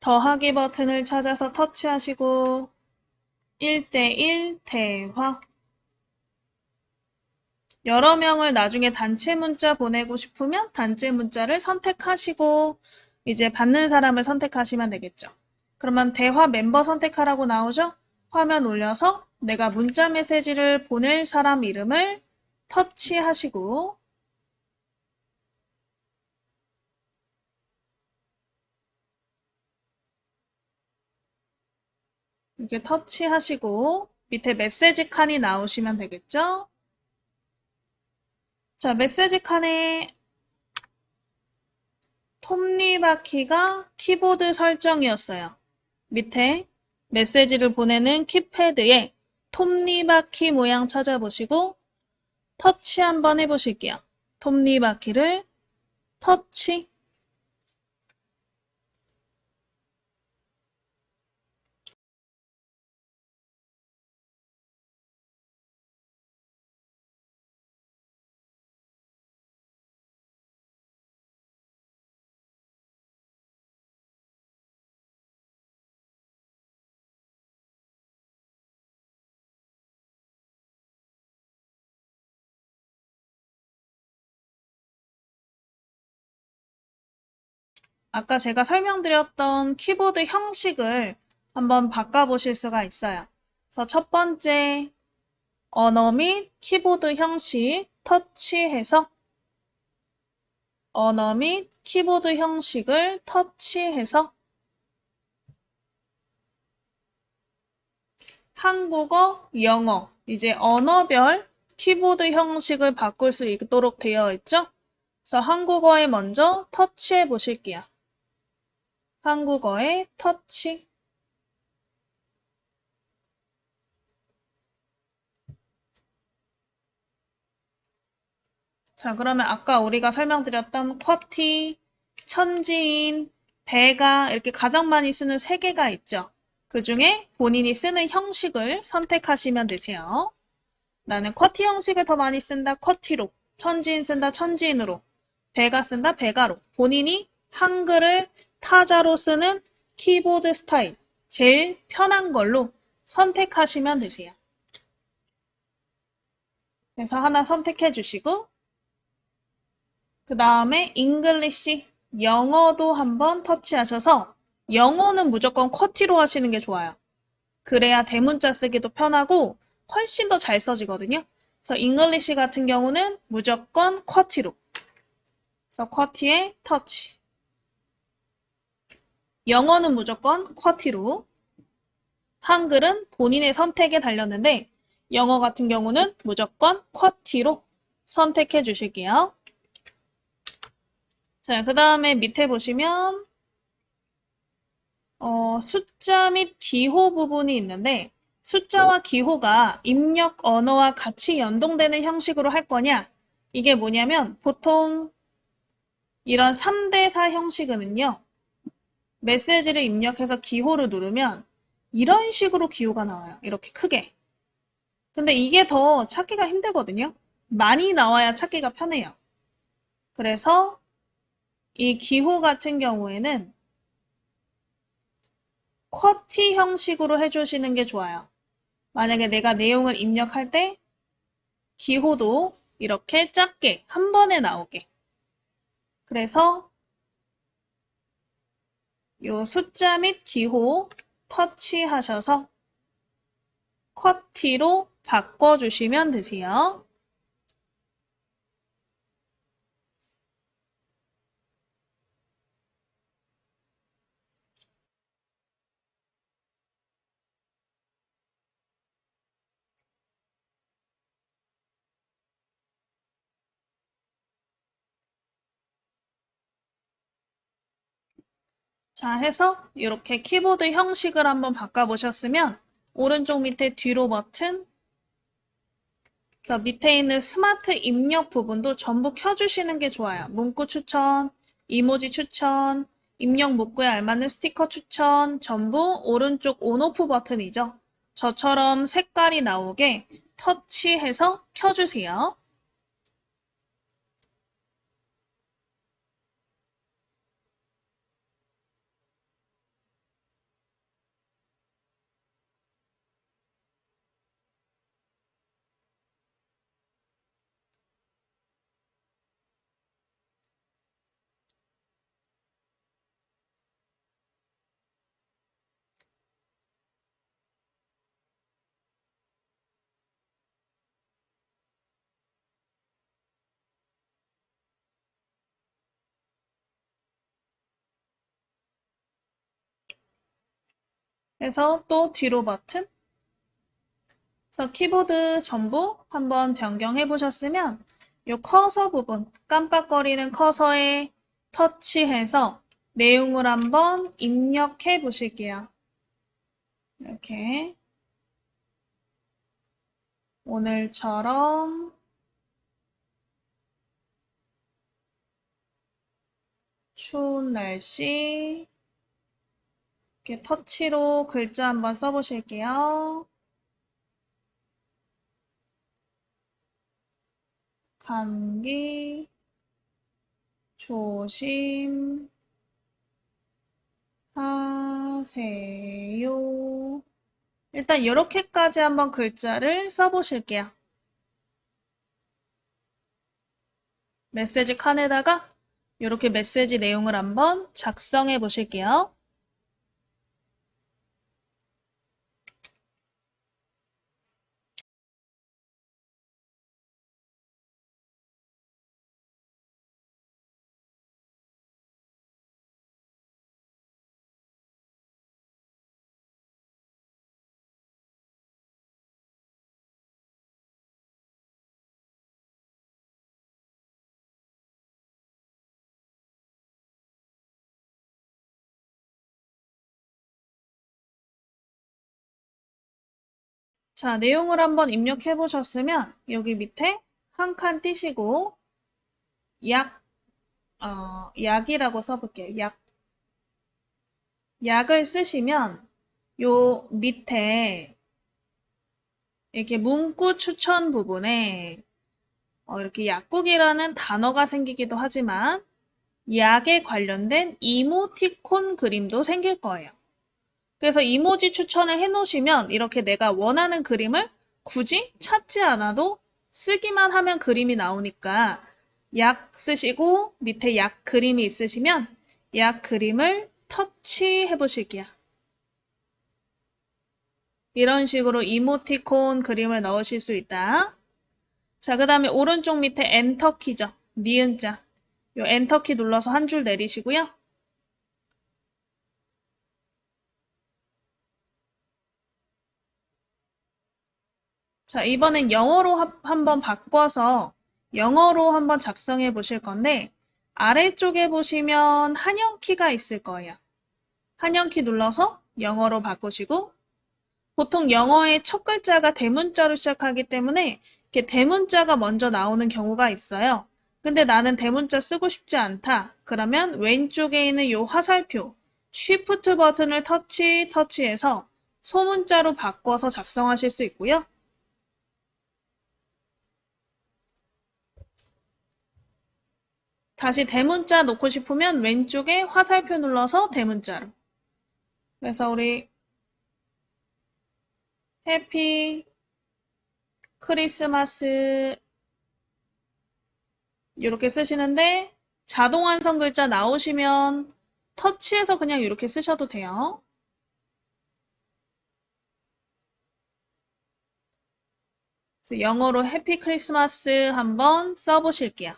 더하기 버튼을 찾아서 터치하시고 1대1 대화. 여러 명을 나중에 단체 문자 보내고 싶으면 단체 문자를 선택하시고 이제 받는 사람을 선택하시면 되겠죠. 그러면 대화 멤버 선택하라고 나오죠? 화면 올려서 내가 문자 메시지를 보낼 사람 이름을 터치하시고 이렇게 터치하시고 밑에 메시지 칸이 나오시면 되겠죠? 자, 메시지 칸에 톱니바퀴가 키보드 설정이었어요. 밑에 메시지를 보내는 키패드에 톱니바퀴 모양 찾아보시고 터치 한번 해보실게요. 톱니바퀴를 터치. 아까 제가 설명드렸던 키보드 형식을 한번 바꿔보실 수가 있어요. 그래서 첫 번째 언어 및 키보드 형식 터치해서 언어 및 키보드 형식을 터치해서 한국어, 영어 이제 언어별 키보드 형식을 바꿀 수 있도록 되어 있죠? 그래서 한국어에 먼저 터치해 보실게요. 한국어에 터치. 자, 그러면 아까 우리가 설명드렸던 쿼티, 천지인, 배가 이렇게 가장 많이 쓰는 세 개가 있죠. 그 중에 본인이 쓰는 형식을 선택하시면 되세요. 나는 쿼티 형식을 더 많이 쓴다, 쿼티로. 천지인 쓴다, 천지인으로. 배가 쓴다, 배가로. 본인이 한글을 타자로 쓰는 키보드 스타일, 제일 편한 걸로 선택하시면 되세요. 그래서 하나 선택해 주시고 그 다음에 잉글리시, 영어도 한번 터치하셔서 영어는 무조건 쿼티로 하시는 게 좋아요. 그래야 대문자 쓰기도 편하고 훨씬 더 잘 써지거든요. 그래서 잉글리시 같은 경우는 무조건 쿼티로. 그래서 쿼티에 터치. 영어는 무조건 쿼티로. 한글은 본인의 선택에 달렸는데 영어 같은 경우는 무조건 쿼티로 선택해 주실게요. 자, 그 다음에 밑에 보시면 숫자 및 기호 부분이 있는데 숫자와 기호가 입력 언어와 같이 연동되는 형식으로 할 거냐? 이게 뭐냐면 보통 이런 3대4 형식은요. 메시지를 입력해서 기호를 누르면 이런 식으로 기호가 나와요. 이렇게 크게. 근데 이게 더 찾기가 힘들거든요. 많이 나와야 찾기가 편해요. 그래서 이 기호 같은 경우에는 쿼티 형식으로 해주시는 게 좋아요. 만약에 내가 내용을 입력할 때 기호도 이렇게 작게 한 번에 나오게. 그래서 요 숫자 및 기호 터치하셔서 쿼티로 바꿔주시면 되세요. 자, 해서 이렇게 키보드 형식을 한번 바꿔보셨으면 오른쪽 밑에 뒤로 버튼 그래서 밑에 있는 스마트 입력 부분도 전부 켜주시는 게 좋아요. 문구 추천, 이모지 추천, 입력 문구에 알맞는 스티커 추천, 전부 오른쪽 온오프 버튼이죠. 저처럼 색깔이 나오게 터치해서 켜주세요. 그래서 또 뒤로 버튼. 그래서 키보드 전부 한번 변경해 보셨으면 이 커서 부분, 깜빡거리는 커서에 터치해서 내용을 한번 입력해 보실게요. 이렇게 오늘처럼 추운 날씨 이렇게 터치로 글자 한번 써보실게요. 감기 조심하세요. 일단 이렇게까지 한번 글자를 써보실게요. 메시지 칸에다가 이렇게 메시지 내용을 한번 작성해 보실게요. 자, 내용을 한번 입력해 보셨으면 여기 밑에 한 칸 띄시고 약, 약이라고 써볼게요. 약을 쓰시면 요 밑에 이렇게 문구 추천 부분에 이렇게 약국이라는 단어가 생기기도 하지만 약에 관련된 이모티콘 그림도 생길 거예요. 그래서 이모지 추천을 해놓으시면 이렇게 내가 원하는 그림을 굳이 찾지 않아도 쓰기만 하면 그림이 나오니까 약 쓰시고 밑에 약 그림이 있으시면 약 그림을 터치해 보실게요. 이런 식으로 이모티콘 그림을 넣으실 수 있다. 자, 그 다음에 오른쪽 밑에 엔터 키죠. 니은자. 요 엔터 키 눌러서 한 줄 내리시고요. 자, 이번엔 영어로 한번 바꿔서 영어로 한번 작성해 보실 건데 아래쪽에 보시면 한영키가 있을 거예요. 한영키 눌러서 영어로 바꾸시고 보통 영어의 첫 글자가 대문자로 시작하기 때문에 이렇게 대문자가 먼저 나오는 경우가 있어요. 근데 나는 대문자 쓰고 싶지 않다. 그러면 왼쪽에 있는 이 화살표 Shift 버튼을 터치해서 소문자로 바꿔서 작성하실 수 있고요. 다시 대문자 놓고 싶으면 왼쪽에 화살표 눌러서 대문자로. 그래서 우리 해피 크리스마스 이렇게 쓰시는데 자동 완성 글자 나오시면 터치해서 그냥 이렇게 쓰셔도 돼요. 그래서 영어로 해피 크리스마스 한번 써보실게요.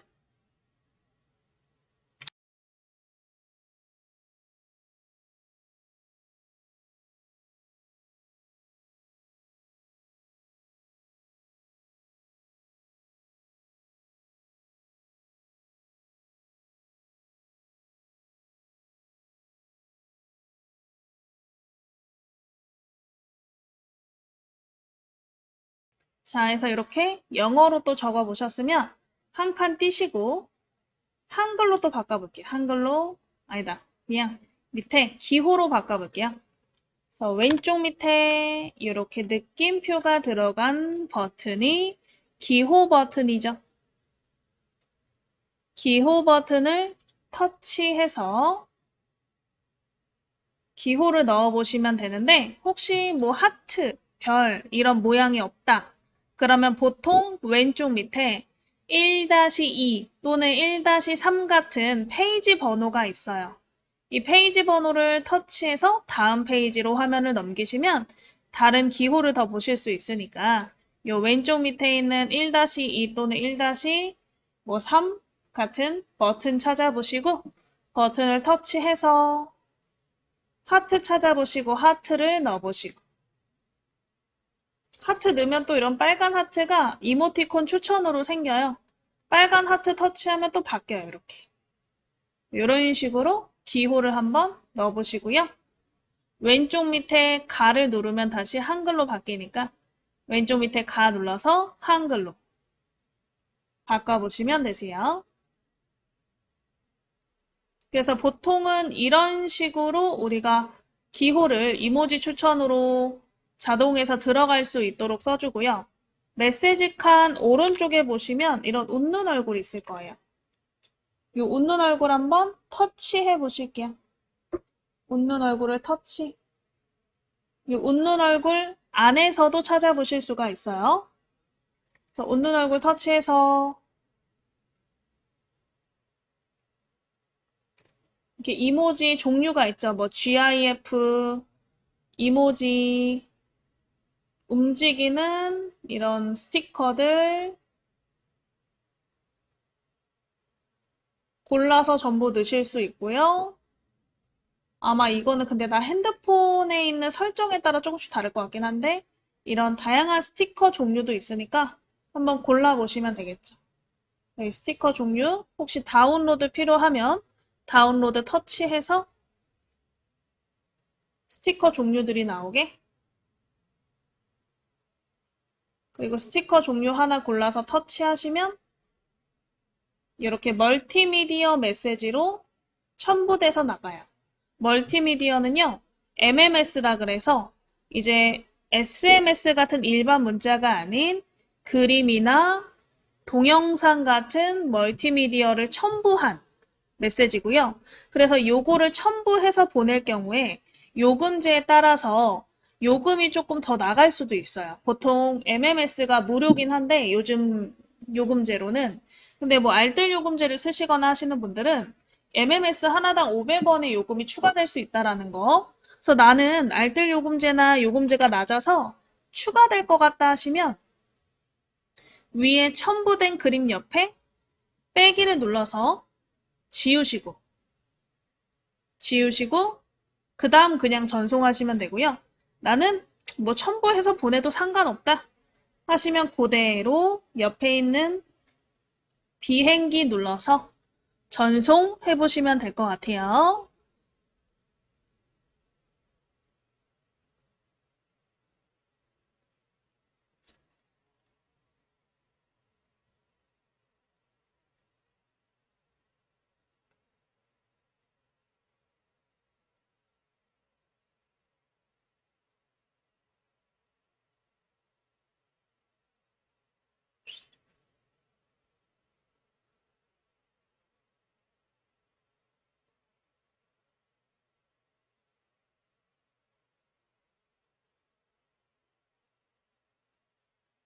자, 해서 이렇게 영어로 또 적어 보셨으면 한 칸 띄시고 한글로 또 바꿔볼게요. 한글로, 아니다. 그냥 밑에 기호로 바꿔볼게요. 그래서 왼쪽 밑에 이렇게 느낌표가 들어간 버튼이 기호 버튼이죠. 기호 버튼을 터치해서 기호를 넣어보시면 되는데 혹시 뭐 하트, 별 이런 모양이 없다. 그러면 보통 왼쪽 밑에 1-2 또는 1-3 같은 페이지 번호가 있어요. 이 페이지 번호를 터치해서 다음 페이지로 화면을 넘기시면 다른 기호를 더 보실 수 있으니까 이 왼쪽 밑에 있는 1-2 또는 1-3 같은 버튼 찾아보시고 버튼을 터치해서 하트 찾아보시고 하트를 넣어보시고 하트 넣으면 또 이런 빨간 하트가 이모티콘 추천으로 생겨요. 빨간 하트 터치하면 또 바뀌어요. 이렇게. 이런 식으로 기호를 한번 넣어보시고요. 왼쪽 밑에 가를 누르면 다시 한글로 바뀌니까 왼쪽 밑에 가 눌러서 한글로 바꿔보시면 되세요. 그래서 보통은 이런 식으로 우리가 기호를 이모지 추천으로 자동에서 들어갈 수 있도록 써주고요. 메시지 칸 오른쪽에 보시면 이런 웃는 얼굴이 있을 거예요. 이 웃는 얼굴 한번 터치해 보실게요. 웃는 얼굴을 터치. 이 웃는 얼굴 안에서도 찾아보실 수가 있어요. 그래서 웃는 얼굴 터치해서 이렇게 이모지 종류가 있죠. 뭐 GIF, 이모지, 움직이는 이런 스티커들 골라서 전부 넣으실 수 있고요. 아마 이거는 근데 나 핸드폰에 있는 설정에 따라 조금씩 다를 것 같긴 한데 이런 다양한 스티커 종류도 있으니까 한번 골라보시면 되겠죠. 여기 스티커 종류 혹시 다운로드 필요하면 다운로드 터치해서 스티커 종류들이 나오게 그리고 스티커 종류 하나 골라서 터치하시면 이렇게 멀티미디어 메시지로 첨부돼서 나가요. 멀티미디어는요, MMS라 그래서 이제 SMS 같은 일반 문자가 아닌 그림이나 동영상 같은 멀티미디어를 첨부한 메시지고요. 그래서 요거를 첨부해서 보낼 경우에 요금제에 따라서 요금이 조금 더 나갈 수도 있어요. 보통 MMS가 무료긴 한데 요즘 요금제로는 근데 뭐 알뜰 요금제를 쓰시거나 하시는 분들은 MMS 하나당 500원의 요금이 추가될 수 있다라는 거. 그래서 나는 알뜰 요금제나 요금제가 낮아서 추가될 것 같다 하시면 위에 첨부된 그림 옆에 빼기를 눌러서 지우시고 그 다음 그냥 전송하시면 되고요. 나는 뭐 첨부해서 보내도 상관없다 하시면 그대로 옆에 있는 비행기 눌러서 전송해 보시면 될 것 같아요.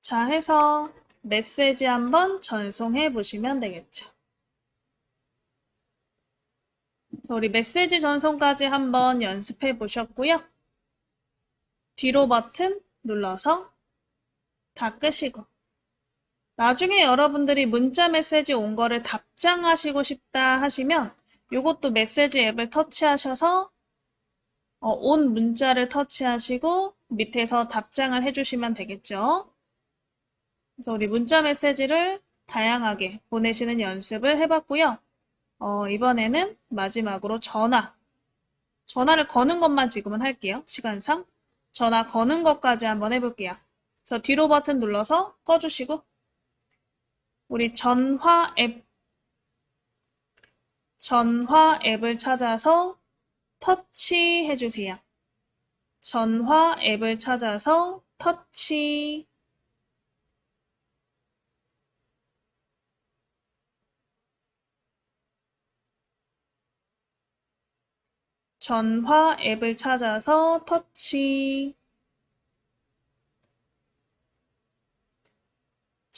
자, 해서 메시지 한번 전송해 보시면 되겠죠. 우리 메시지 전송까지 한번 연습해 보셨고요. 뒤로 버튼 눌러서 다 끄시고 나중에 여러분들이 문자 메시지 온 거를 답장하시고 싶다 하시면 이것도 메시지 앱을 터치하셔서 온 문자를 터치하시고 밑에서 답장을 해주시면 되겠죠. 그래서 우리 문자 메시지를 다양하게 보내시는 연습을 해봤고요. 이번에는 마지막으로 전화를 거는 것만 지금은 할게요. 시간상. 전화 거는 것까지 한번 해볼게요. 그래서 뒤로 버튼 눌러서 꺼주시고 우리 전화 앱을 찾아서 터치 해주세요. 전화 앱을 찾아서 터치. 전화 앱을 찾아서 터치.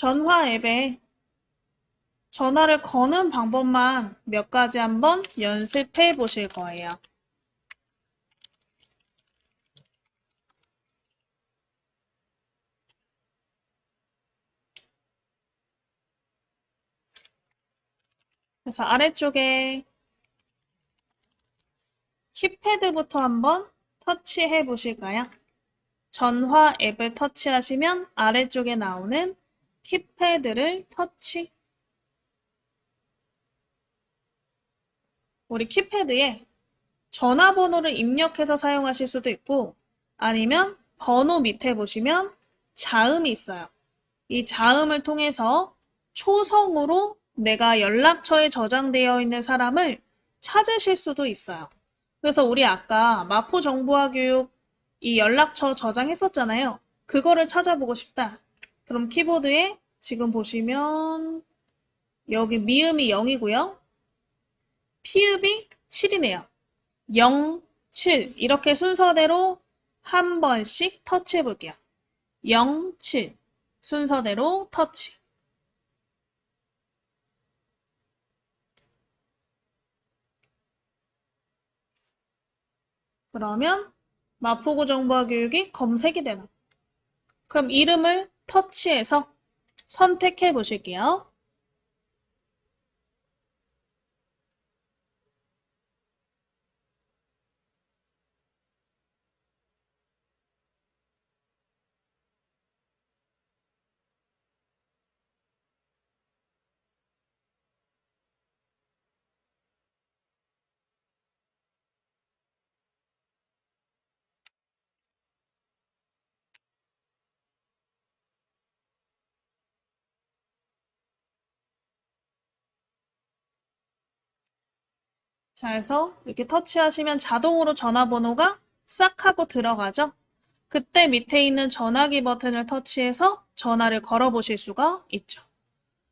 전화 앱에 전화를 거는 방법만 몇 가지 한번 연습해 보실 거예요. 그래서 아래쪽에 키패드부터 한번 터치해 보실까요? 전화 앱을 터치하시면 아래쪽에 나오는 키패드를 터치. 우리 키패드에 전화번호를 입력해서 사용하실 수도 있고 아니면 번호 밑에 보시면 자음이 있어요. 이 자음을 통해서 초성으로 내가 연락처에 저장되어 있는 사람을 찾으실 수도 있어요. 그래서 우리 아까 마포정보화교육 이 연락처 저장했었잖아요. 그거를 찾아보고 싶다. 그럼 키보드에 지금 보시면 여기 미음이 0이고요. 피읍이 7이네요. 0, 7 이렇게 순서대로 한 번씩 터치해 볼게요. 0, 7 순서대로 터치. 그러면 마포구 정보화 교육이 검색이 되나? 그럼 이름을 터치해서 선택해 보실게요. 자, 해서 이렇게 터치하시면 자동으로 전화번호가 싹 하고 들어가죠. 그때 밑에 있는 전화기 버튼을 터치해서 전화를 걸어보실 수가 있죠.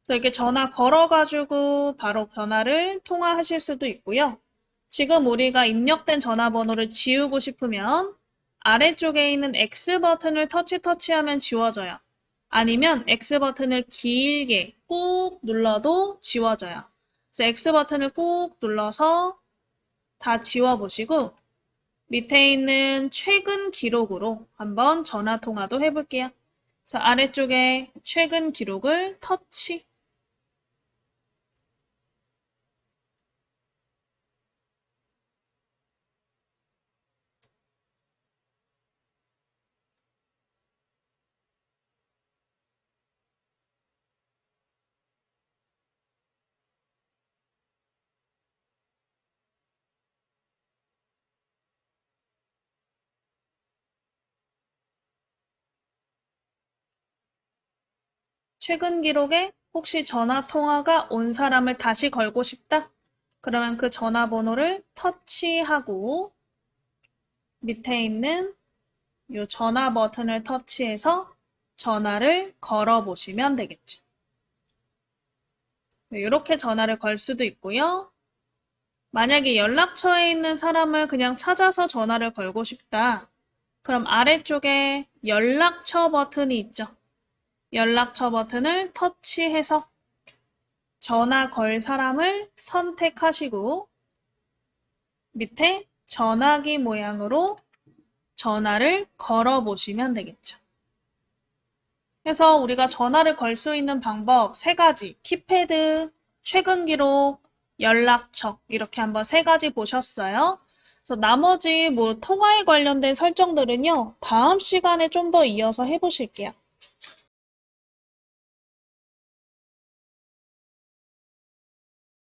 그래서 이렇게 전화 걸어가지고 바로 전화를 통화하실 수도 있고요. 지금 우리가 입력된 전화번호를 지우고 싶으면 아래쪽에 있는 X 버튼을 터치하면 지워져요. 아니면 X 버튼을 길게 꾹 눌러도 지워져요. 그래서 X 버튼을 꾹 눌러서 다 지워보시고 밑에 있는 최근 기록으로 한번 전화 통화도 해볼게요. 그래서 아래쪽에 최근 기록을 터치. 최근 기록에 혹시 전화 통화가 온 사람을 다시 걸고 싶다? 그러면 그 전화번호를 터치하고 밑에 있는 이 전화 버튼을 터치해서 전화를 걸어 보시면 되겠죠. 이렇게 전화를 걸 수도 있고요. 만약에 연락처에 있는 사람을 그냥 찾아서 전화를 걸고 싶다. 그럼 아래쪽에 연락처 버튼이 있죠. 연락처 버튼을 터치해서 전화 걸 사람을 선택하시고 밑에 전화기 모양으로 전화를 걸어 보시면 되겠죠. 그래서 우리가 전화를 걸 수 있는 방법 3가지, 키패드, 최근 기록, 연락처 이렇게 한번 3가지 보셨어요. 그래서 나머지 통화에 관련된 설정들은요, 다음 시간에 좀 더 이어서 해보실게요.